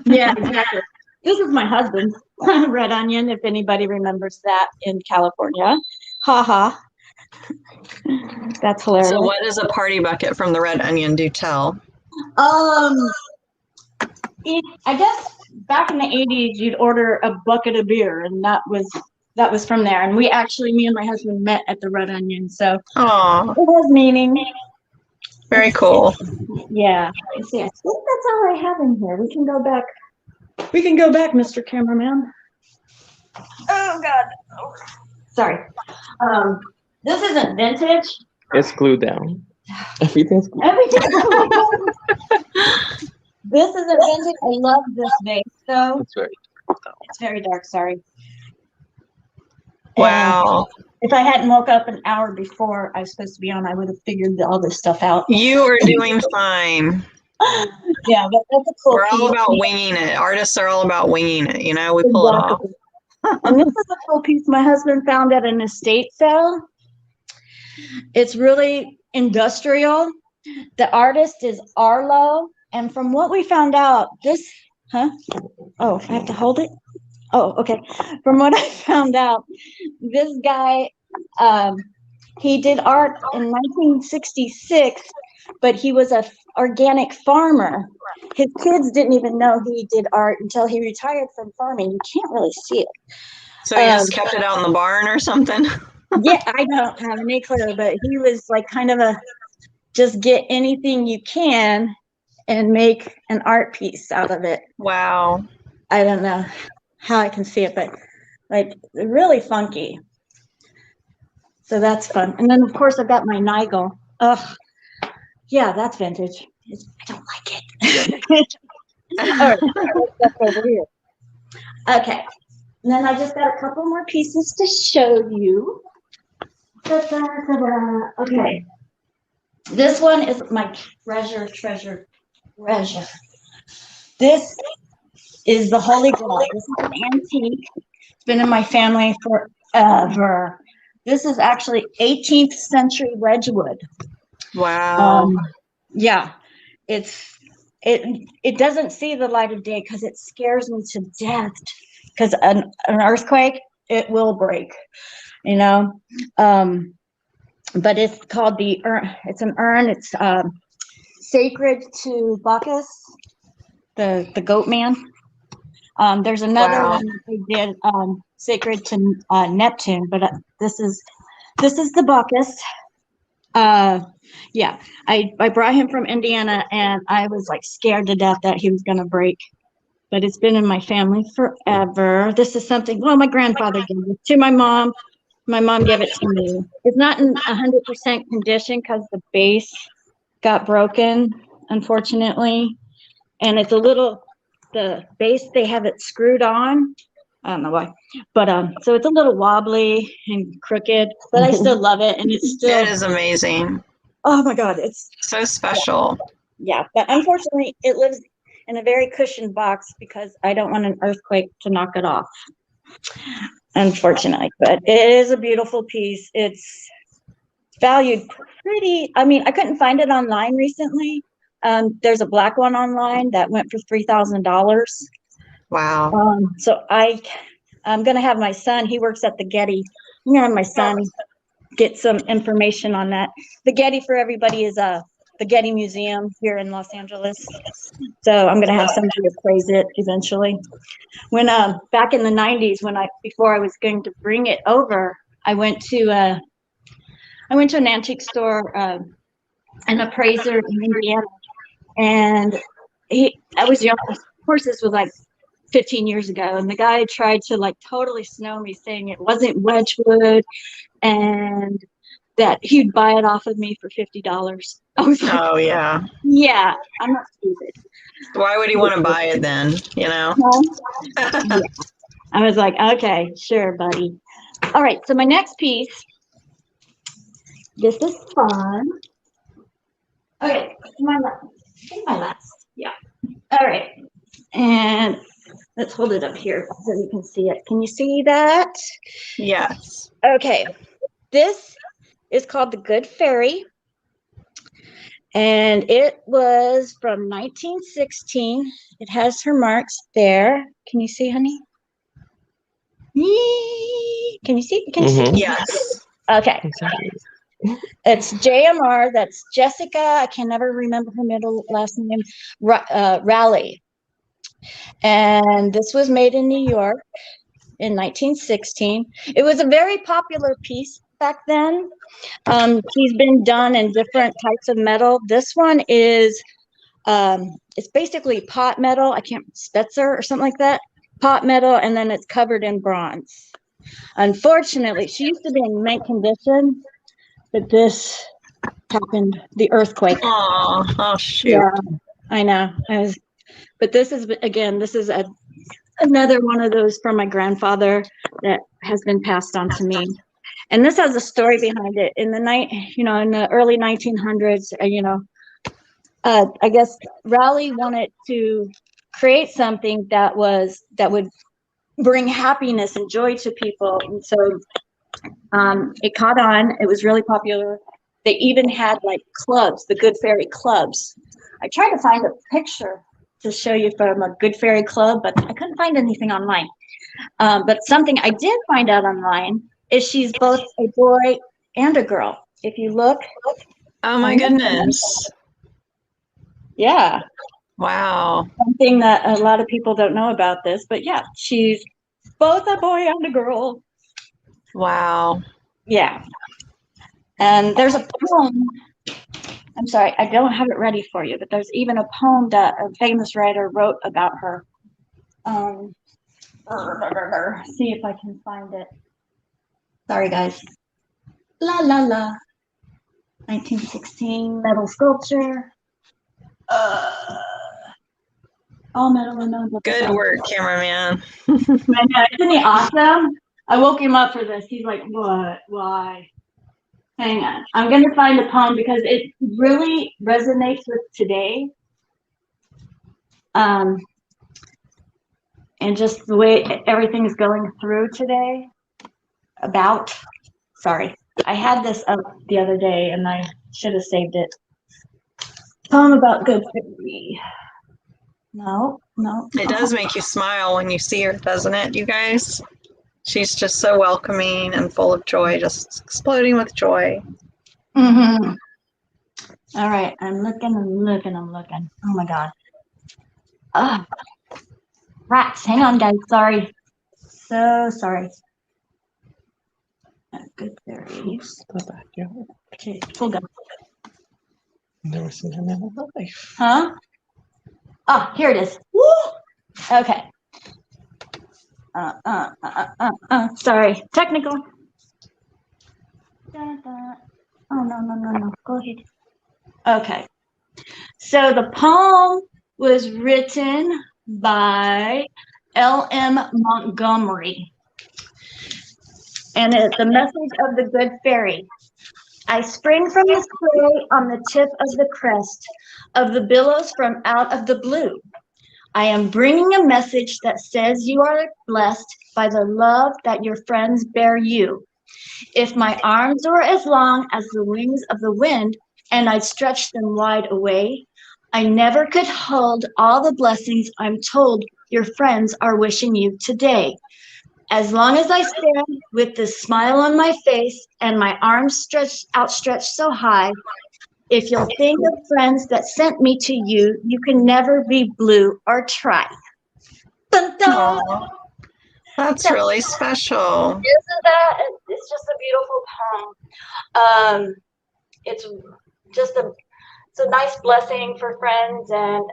Yeah, exactly. This is my husband's red onion, if anybody remembers that in California. Ha ha. That's hilarious. So what is a party bucket from the red onion? Do tell. I guess back in the 80s, you'd order a bucket of beer, and that was from there. And me and my husband met at the Red Onion, so Aww. it has meaning. Very cool. Yeah. Let's see, I think that's all I have in here. We can go back. We can go back, Mr. Cameraman. Oh God. Oh. Sorry. This isn't vintage. It's glued down. Everything's glued. Everything's glued down. This isn't vintage. I love this vase, though. It's very dark. It's very dark. Sorry. Wow. And if I hadn't woke up an hour before I was supposed to be on, I would have figured all this stuff out. You are doing fine. Yeah, but that's a cool We're all piece. about winging it. Artists are all about winging it. You know, we pull it off. And this is a cool piece my husband found at an estate sale. It's really industrial. The artist is Arlo. And from what we found out, this, huh? Oh, I have to hold it? Oh, okay. From what I found out, this guy, he did art in 1966, but he was a organic farmer. His kids didn't even know he did art until he retired from farming. You can't really see it. So he just kept it out in the barn or something? Yeah, I don't have any clue, but he was like kind of a just get anything you can and make an art piece out of it. Wow. I don't know how I can see it, but like really funky. So that's fun. And then of course I've got my Nigel. Ugh, yeah, that's vintage. I don't like it. All right, that's over here. Okay, and then I just got a couple more pieces to show you. Okay, this one is my treasure. This is the Holy Grail. This is an antique. It's been in my family forever. This is actually 18th century Wedgwood. Wow. Yeah, it doesn't see the light of day because it scares me to death. Because an earthquake, it will break, you know. But it's called the urn. It's an urn. It's sacred to Bacchus, the goat man. There's another Wow. one that they did sacred to Neptune, but this is the Bacchus. Yeah, I brought him from Indiana, and I was like scared to death that he was gonna break. But it's been in my family forever. This is something. Well, my grandfather gave it to my mom. My mom gave it to me. It's not in 100% condition because the base got broken, unfortunately, and it's a little. The base, they have it screwed on. I don't know why, but so it's a little wobbly and crooked, but I still love it, and it's still. It is amazing. Oh my God, it's so special. Yeah, but unfortunately, it lives in a very cushioned box because I don't want an earthquake to knock it off. Unfortunately, but it is a beautiful piece. It's valued pretty. I mean, I couldn't find it online recently. There's a black one online that went for $3,000. Wow. So I'm gonna have my son. He works at the Getty. I'm gonna have my son get some information on that. The Getty, for everybody, is the Getty Museum here in Los Angeles. So I'm gonna have somebody appraise it eventually. When back in the 90s, before I was going to bring it over, I went to an antique store, an appraiser in Indiana, and I was young. Of course, this was like 15 years ago, and the guy tried to like totally snow me, saying it wasn't Wedgwood and that he'd buy it off of me for $50. I was like, oh yeah, I'm not stupid. Why would he want to buy it then? You know. Yeah. I was like, okay, sure, buddy. All right, so my next piece. This is fun. Okay, my last. Yeah. All right, and let's hold it up here so you can see it. Can you see that? Yes. Okay, this is called the Good Fairy, and it was from 1916. It has her marks there. Can you see, honey? Can you see? Can you see? Yes. Okay. It's JMR. That's Jessica. I can never remember her last name. Raleigh. And this was made in New York in 1916. It was a very popular piece back then. She's been done in different types of metal. This one is, it's basically pot metal. I can't, Spetzer or something like that. Pot metal, and then it's covered in bronze. Unfortunately, she used to be in mint condition, but this happened, the earthquake. Oh shoot. Yeah, I know. But this is, again, this is another one of those from my grandfather that has been passed on to me. And this has a story behind it. In the early 1900s, I guess Raleigh wanted to create something that would bring happiness and joy to people. And so it caught on. It was really popular. They even had like clubs, the Good Fairy clubs. I tried to find a picture to show you from a Good Fairy club, but I couldn't find anything online. But something I did find out online is she's both a boy and a girl. If you look. Oh my goodness. Yeah. Wow. Something that a lot of people don't know about this, but yeah, she's both a boy and a girl. Wow. Yeah. And there's a poem. I'm sorry, I don't have it ready for you, but there's even a poem that a famous writer wrote about her. See if I can find it. Sorry, guys. La la la. 1916 metal sculpture. All metal and no. Good work, cameraman. I know, isn't he awesome? I woke him up for this. He's like, what? Why? Hang on. I'm going to find a poem because it really resonates with today. And just the way everything is going through today. Sorry. I had this up the other day and I should have saved it. Poem about good fairy. No. It does make you smile when you see her, doesn't it, you guys? She's just so welcoming and full of joy, just exploding with joy. Mm-hmm. All right, I'm looking. Oh my God. Rats, hang on, guys. Sorry. So sorry. Good fairies. The backyard. Okay, hold on. Never seen him in my life. Huh? Oh, here it is. Woo! Okay. Sorry, technical. Oh, no. Go ahead. Okay. So the poem was written by L.M. Montgomery. And it's the message of the good fairy. I spring from the spray on the tip of the crest of the billows from out of the blue. I am bringing a message that says you are blessed by the love that your friends bear you. If my arms were as long as the wings of the wind and I'd stretch them wide away, I never could hold all the blessings I'm told your friends are wishing you today. As long as I stand with this smile on my face and my arms outstretched so high, if you'll think of friends that sent me to you, you can never be blue or try. Dun, dun. Aww. That's really special. Isn't that? It's just a beautiful poem. It's just it's a nice blessing for friends, and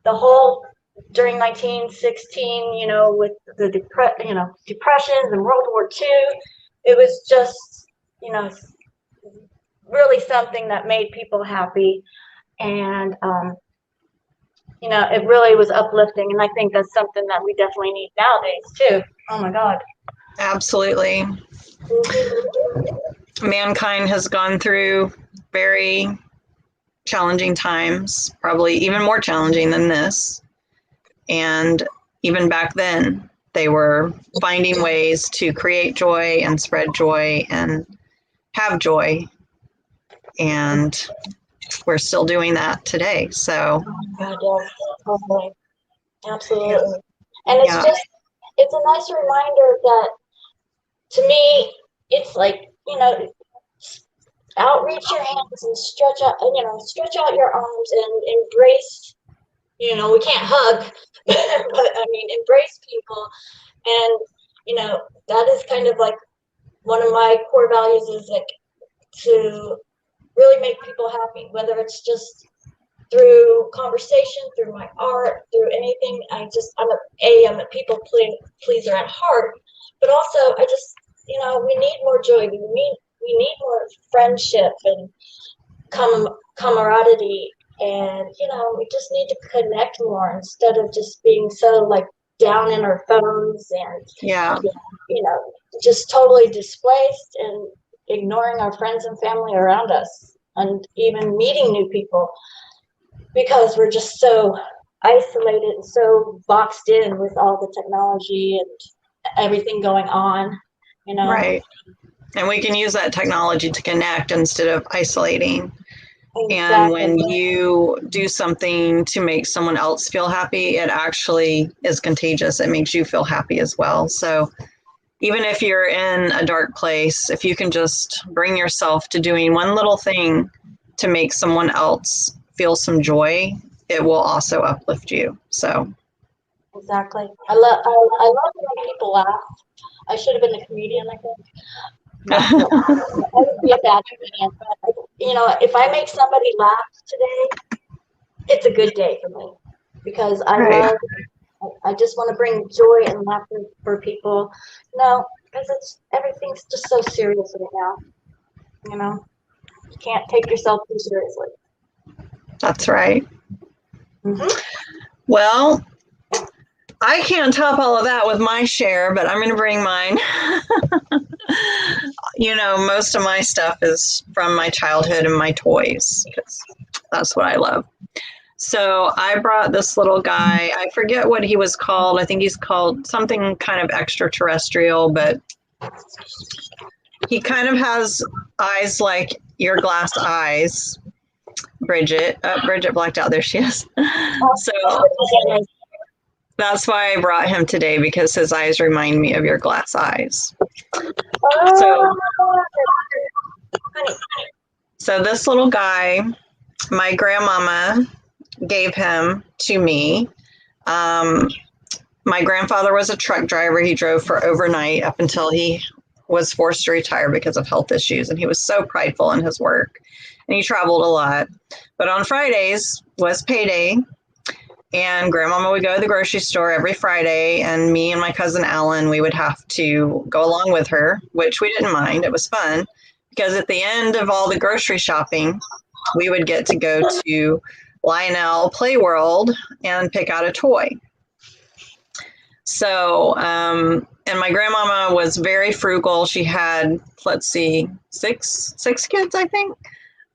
the whole during 1916, with the depressions and World War II, it was just really something that made people happy, and it really was uplifting, and I think that's something that we definitely need nowadays too. Oh my God. Absolutely. Mankind has gone through very challenging times, probably even more challenging than this. And even back then, they were finding ways to create joy and spread joy and have joy. And we're still doing that today. So, God, yes, totally. Absolutely. And it's a nice reminder that, to me, it's like, outreach your hands and stretch out your arms and embrace, we can't hug, but I mean, embrace people. And, that is kind of like one of my core values is like to really make people happy, whether it's just through conversation, through my art, through anything. I'm a people pleaser at heart, but also I just, we need more joy. We need more friendship and camaraderie, and we just need to connect more instead of just being so like down in our phones and just totally displaced and ignoring our friends and family around us, and even meeting new people, because we're just so isolated and so boxed in with all the technology and everything going on, right. And we can use that technology to connect instead of isolating. And Exactly. when you do something to make someone else feel happy, it actually is contagious. It makes you feel happy as well. So even if you're in a dark place, if you can just bring yourself to doing one little thing to make someone else feel some joy, it will also uplift you. So Exactly. I love when people laugh. I should have been a comedian, I think. Not really. I would be a bad comedian, but if I make somebody laugh today, it's a good day for me because right. I just want to bring joy and laughter for people. Because everything's just so serious right now. You can't take yourself too seriously. That's right. Mm-hmm. Well, I can't top all of that with my share, but I'm going to bring mine. Most of my stuff is from my childhood and my toys because that's what I love. So I brought this little guy. I forget what he was called. I think he's called something kind of extraterrestrial, but he kind of has eyes like your glass eyes. Bridget. Bridget blacked out. There she is. So that's why I brought him today because his eyes remind me of your glass eyes. So this little guy, my grandmama gave him to me. My grandfather was a truck driver. He drove for overnight up until he was forced to retire because of health issues. And he was so prideful in his work and he traveled a lot. But on Fridays was payday. And grandmama would go to the grocery store every Friday, and me and my cousin Alan, we would have to go along with her, which we didn't mind. It was fun because at the end of all the grocery shopping, we would get to go to Lionel Play World and pick out a toy. So, and my grandmama was very frugal. She had, six kids, I think.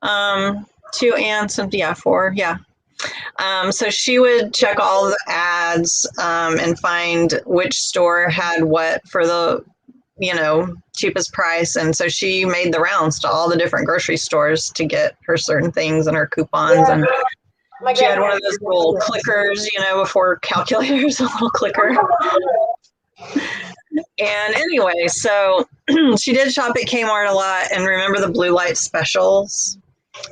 2 aunts and four. Yeah. So she would check all the ads and find which store had what for the, cheapest price. And so she made the rounds to all the different grocery stores to get her certain things and her coupons. Yeah. And she had one of those little clickers, before calculators, a little clicker. And anyway, so she did shop at Kmart a lot. And remember the blue light specials?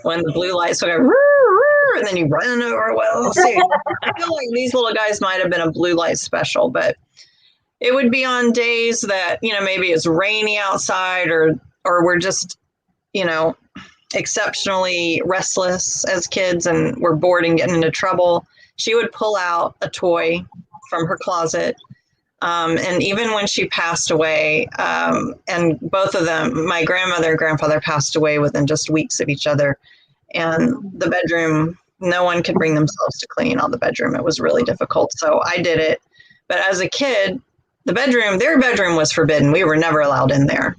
When the blue lights would go, and then you run over. Well, see, I feel like these little guys might have been a blue light special, but it would be on days that, maybe it's rainy outside or we're just, exceptionally restless as kids and we're bored and getting into trouble. She would pull out a toy from her closet. And even when she passed away, and both of them, my grandmother and grandfather passed away within just weeks of each other. And the bedroom, no one could bring themselves to clean all the bedroom. It was really difficult. So I did it. But as a kid, their bedroom was forbidden. We were never allowed in there.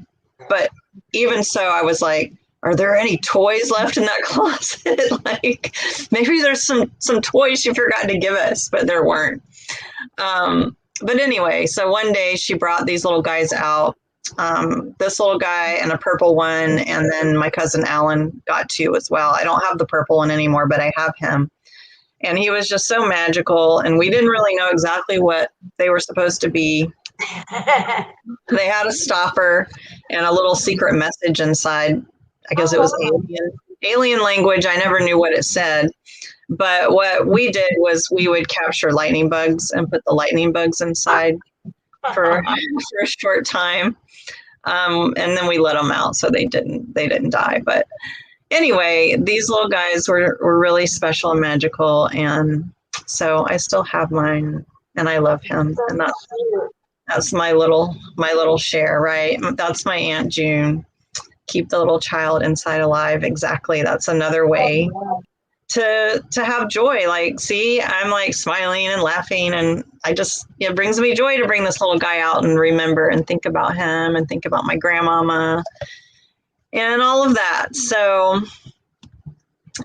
But even so, I was like, are there any toys left in that closet? Like maybe there's some toys she forgot to give us, but there weren't. But anyway, so one day she brought these little guys out, this little guy and a purple one, and then my cousin Alan got 2 as well. I don't have the purple one anymore, but I have him. And he was just so magical, and we didn't really know exactly what they were supposed to be. They had a stopper and a little secret message inside. I guess it was alien language. I never knew what it said. But what we did was we would capture lightning bugs and put the lightning bugs inside for a short time. And then we let them out so they didn't die. But anyway, these little guys were really special and magical. And so I still have mine and I love him. And that's my little share, right? That's my Aunt June. Keep the little child inside alive. Exactly. That's another way to have joy. Like, see, I'm like smiling and laughing, and it brings me joy to bring this little guy out and remember and think about him and think about my grandmama and all of that. So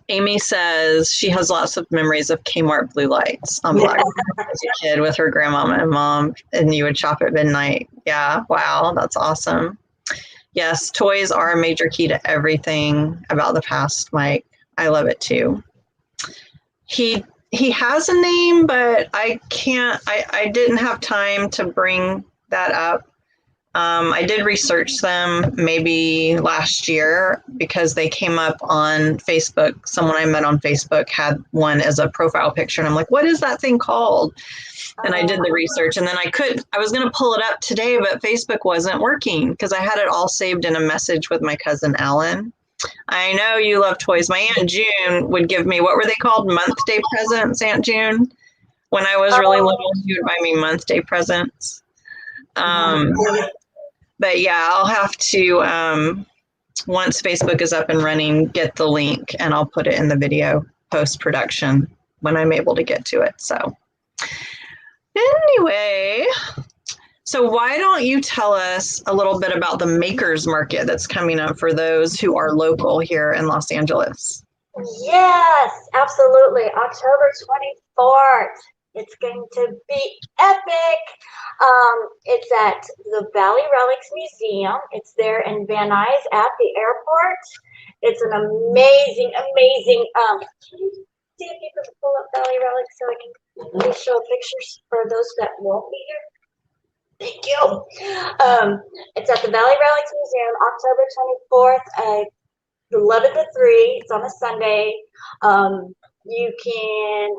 Amy says she has lots of memories of Kmart blue lights on Black as a kid with her grandmama and mom, and you would shop at midnight. Yeah, wow, that's awesome. Yes, toys are a major key to everything about the past, Mike. I love it too. He has a name, but I can't. I didn't have time to bring that up. I did research them maybe last year because they came up on Facebook. Someone I met on Facebook had one as a profile picture, and I'm like, "What is that thing called?" And I did the research, and then I was going to pull it up today, but Facebook wasn't working because I had it all saved in a message with my cousin Alan. I know you love toys. My Aunt June would give me, what were they called? Month day presents, Aunt June. When I was really little, she would buy me month day presents. But yeah, I'll have to, once Facebook is up and running, get the link and I'll put it in the video post-production when I'm able to get to it. So anyway, so why don't you tell us a little bit about the Makers Market that's coming up for those who are local here in Los Angeles? Yes, absolutely. October 24th. It's going to be epic. It's at the Valley Relics Museum. It's there in Van Nuys at the airport. It's an amazing, amazing. Can you see if you can pull up Valley Relics so I can show pictures for those that won't be here? Thank you. It's at the Valley Relics Museum, October 24th, 11 to 3. It's on a Sunday. You can,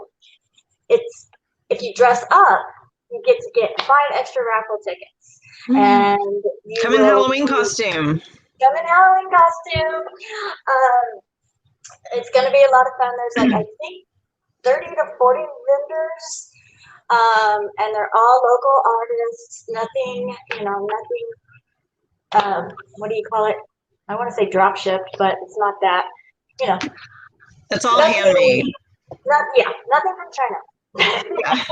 if you dress up, you get to get 5 extra raffle tickets. And you come in Halloween costume. Come in Halloween costume. It's going to be a lot of fun. There's like, I think, 30 to 40 vendors. And they're all local artists. Nothing, what do you call it? I want to say drop shipped, but it's not that. It's all handmade. Nothing from China. Yeah.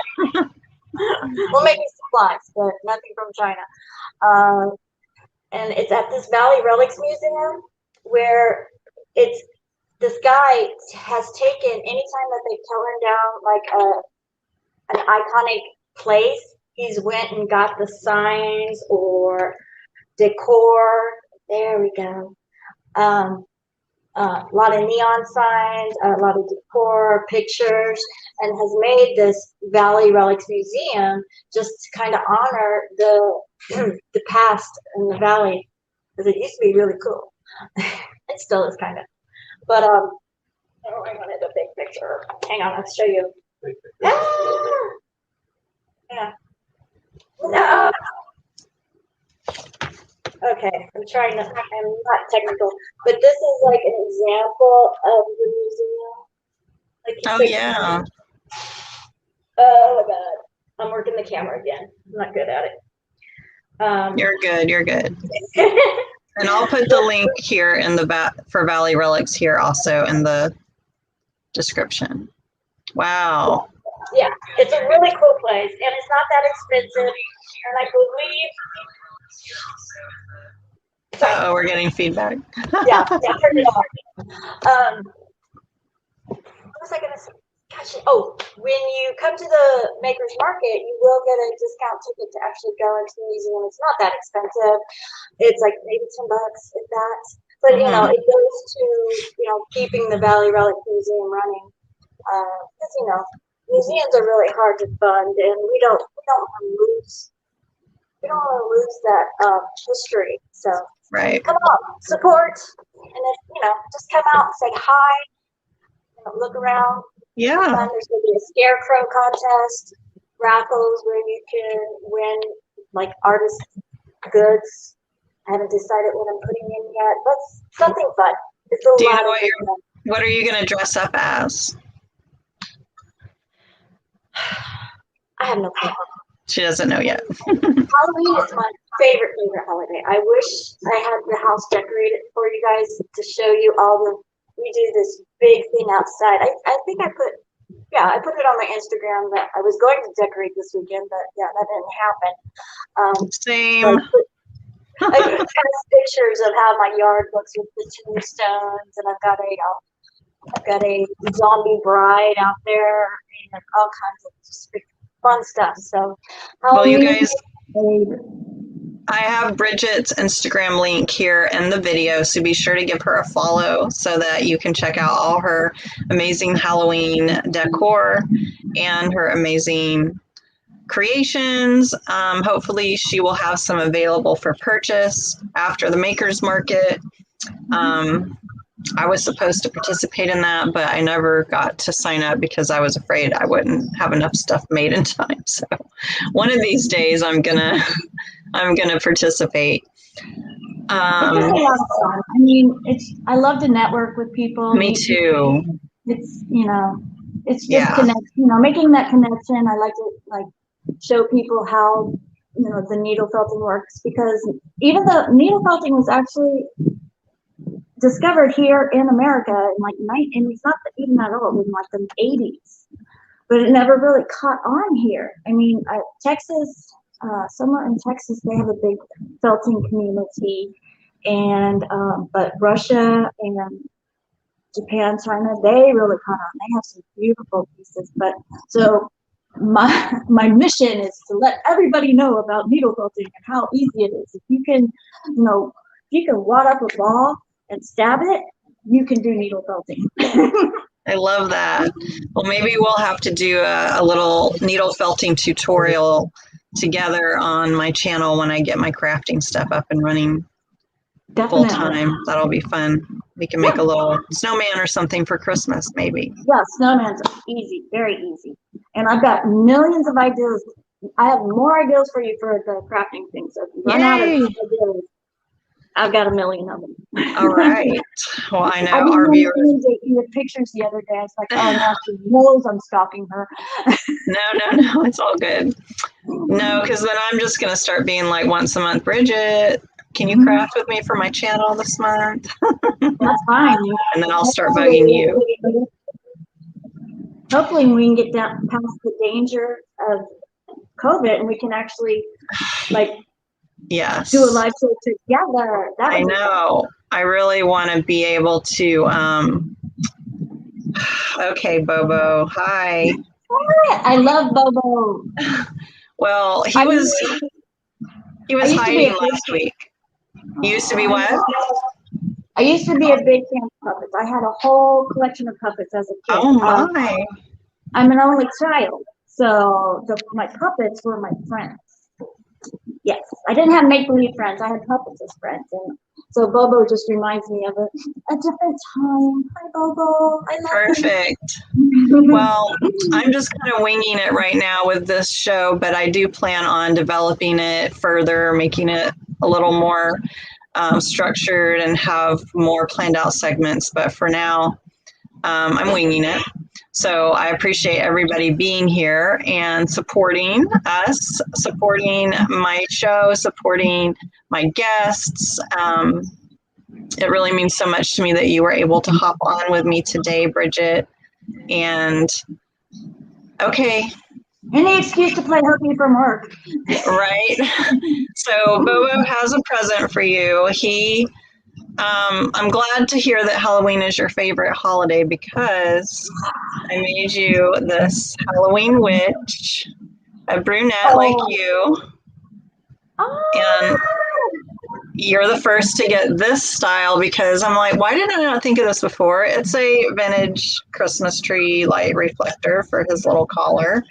We'll make you supplies, but nothing from China. And it's at this Valley Relics Museum where this guy has taken, anytime that they've torn down like an iconic place, he's went and got the signs or decor. There we go. A lot of neon signs, a lot of decor, pictures, and has made this Valley Relics Museum just to kind of honor the past in the valley, because it used to be really cool. It still is kind of. But I wanted a big picture. Hang on, I'll show you. Ah! Yeah. No. Okay, I'm not technical, but this is like an example of the museum. Oh, yeah. Oh my God. I'm working the camera again. I'm not good at it. You're good. And I'll put the link here in the for Valley Relics here also in the description. Wow. Yeah, it's a really cool place, and it's not that expensive. And I believe. Oh, we're getting feedback. Yeah, turn it off. What was I gonna say? Gosh, when you come to the Makers Market, you will get a discount ticket to actually go into the museum. It's not that expensive. It's like maybe $10 if that. But it goes to keeping the Valley Relic Museum running. Because museums are really hard to fund, and we don't want to lose. We don't want to lose that history. So right. Come on, support, and if just come out and say hi. Look around. Yeah. There's going to be a scarecrow contest, raffles where you can win like artist goods. I haven't decided what I'm putting in yet, but something fun. It's a Do you lot know of what are you going to dress up as? I have no clue. She doesn't know yet. Halloween is my favorite holiday. I wish I had the house decorated for you guys to show you we do this big thing outside. I think I put it on my Instagram that I was going to decorate this weekend, but yeah, that didn't happen. Same. I put pictures of how my yard looks with the tombstones, and I've got a zombie bride out there and all kinds of just fun stuff. So, well, you guys, I have Bridget's Instagram link here in the video, so be sure to give her a follow so that you can check out all her amazing Halloween decor and her amazing creations. Hopefully she will have some available for purchase after the Makers Market. I was supposed to participate in that, but I never got to sign up because I was afraid I wouldn't have enough stuff made in time. So one of these days I'm gonna participate. It's a lot of fun. I mean, I love to network with people. Me too. It's it's just making that connection. I like to show people how the needle felting works, because even though needle felting was actually discovered here in America and it's not even that old, in the 80s, but it never really caught on here. I mean, Texas, somewhere in Texas, they have a big felting community, and but Russia and Japan, China, they really caught on. They have some beautiful pieces. But so my mission is to let everybody know about needle felting and how easy it is. If you can, if you can wad up a ball and stab it, you can do needle felting. I love that. Well, maybe we'll have to do a little needle felting tutorial together on my channel when I get my crafting stuff up and running full time. That'll be fun. We can make a little snowman or something for Christmas, maybe. Yeah, snowman's easy, very easy. And I've got millions of ideas. I have more ideas for you for the crafting thing. So if you run out of ideas, I've got a million of them. All right. Well, I know our viewers. You had pictures the other day. It's like, oh, now she knows I'm stalking her. No. It's all good. No, because then I'm just going to start being like once a month, Bridget, can you craft with me for my channel this month? That's fine. And then I'll start bugging you. Hopefully we can get down past the danger of COVID and we can actually yes, do a live show together. I know. I really want to be able to. Okay, Bobo. Hi. I love Bobo. Well, he was hiding last week. You used to be what? I used to be a big fan of puppets. I had a whole collection of puppets as a kid. Oh my! I'm an only child, so my puppets were my friends. Yes, I didn't have make-believe friends. I had puppets as friends, and so Bobo just reminds me of a different time. Hi, Bobo. I love Perfect. Well, I'm just kind of winging it right now with this show, but I do plan on developing it further, making it a little more structured and have more planned out segments. But for now, I'm winging it. So I appreciate everybody being here and supporting us, supporting my show, supporting my guests. It really means so much to me that you were able to hop on with me today, Bridget. And okay. Any excuse to play hooky from work. Right. So Bobo has a present for you. I'm glad to hear that Halloween is your favorite holiday because I made you this Halloween witch, a brunette like you. And you're the first to get this style because I'm like, why did I not think of this before? It's a vintage Christmas tree light reflector for his little collar.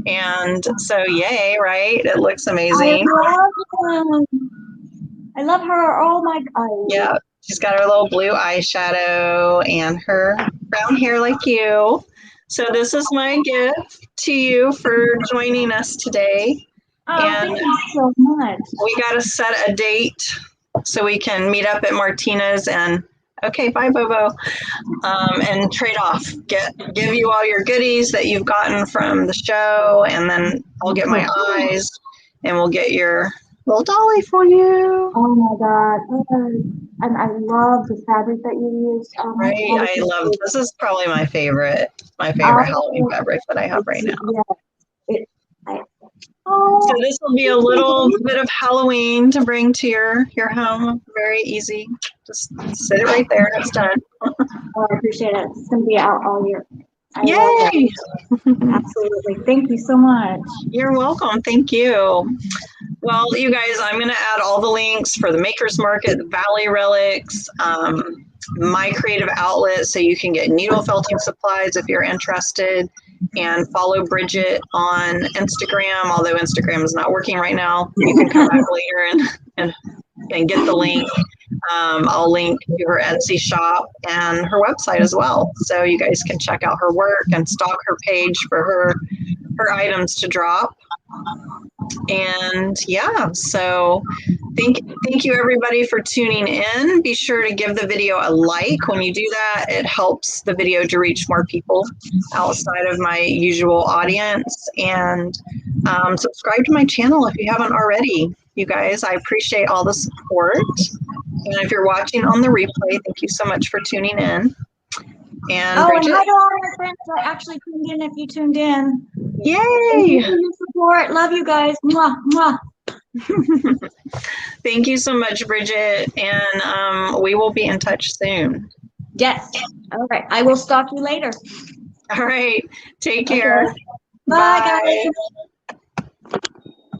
And so, yay, right? It looks amazing. I love her. Oh my God. Yeah, she's got her little blue eyeshadow and her brown hair like you. So this is my gift to you for joining us today. Oh, and thank you so much. We got to set a date so we can meet up at Martina's and okay, bye, Bobo, and trade off. Give you all your goodies that you've gotten from the show, and then I'll get my eyes, and we'll get your little dolly for you. Oh my God! And I love the fabric that you used. Right, I love. This is probably my favorite Halloween fabric that I have right now. Yeah. So this will be a little bit of Halloween to bring to your home. Very easy. Just sit it right there. It's done. Oh, I appreciate it. It's going to be out all year. Yay! Absolutely. Thank you so much. You're welcome. Thank you. Well, you guys, I'm going to add all the links for the Makers Market, the Valley Relics, my creative outlet, so you can get needle felting supplies if you're interested, and follow Bridget on Instagram. Although Instagram is not working right now, you can come back later and get the link. I'll link to her Etsy shop and her website as well, so you guys can check out her work and stalk her page for her items to drop. And yeah, so thank you everybody for tuning in. Be sure to give the video a like. When you do that, it helps the video to reach more people outside of my usual audience. And subscribe to my channel if you haven't already. You guys, I appreciate all the support. And if you're watching on the replay, thank you so much for tuning in. And Bridget, Bridget, and hi to all my friends that actually tuned in. If you tuned in, yay! Thank you for your support. Love you guys. Mwah, mwah. Thank you so much, Bridget, and we will be in touch soon. Yes. All right. I will stalk you later. All right. Take care. Okay. Bye, guys.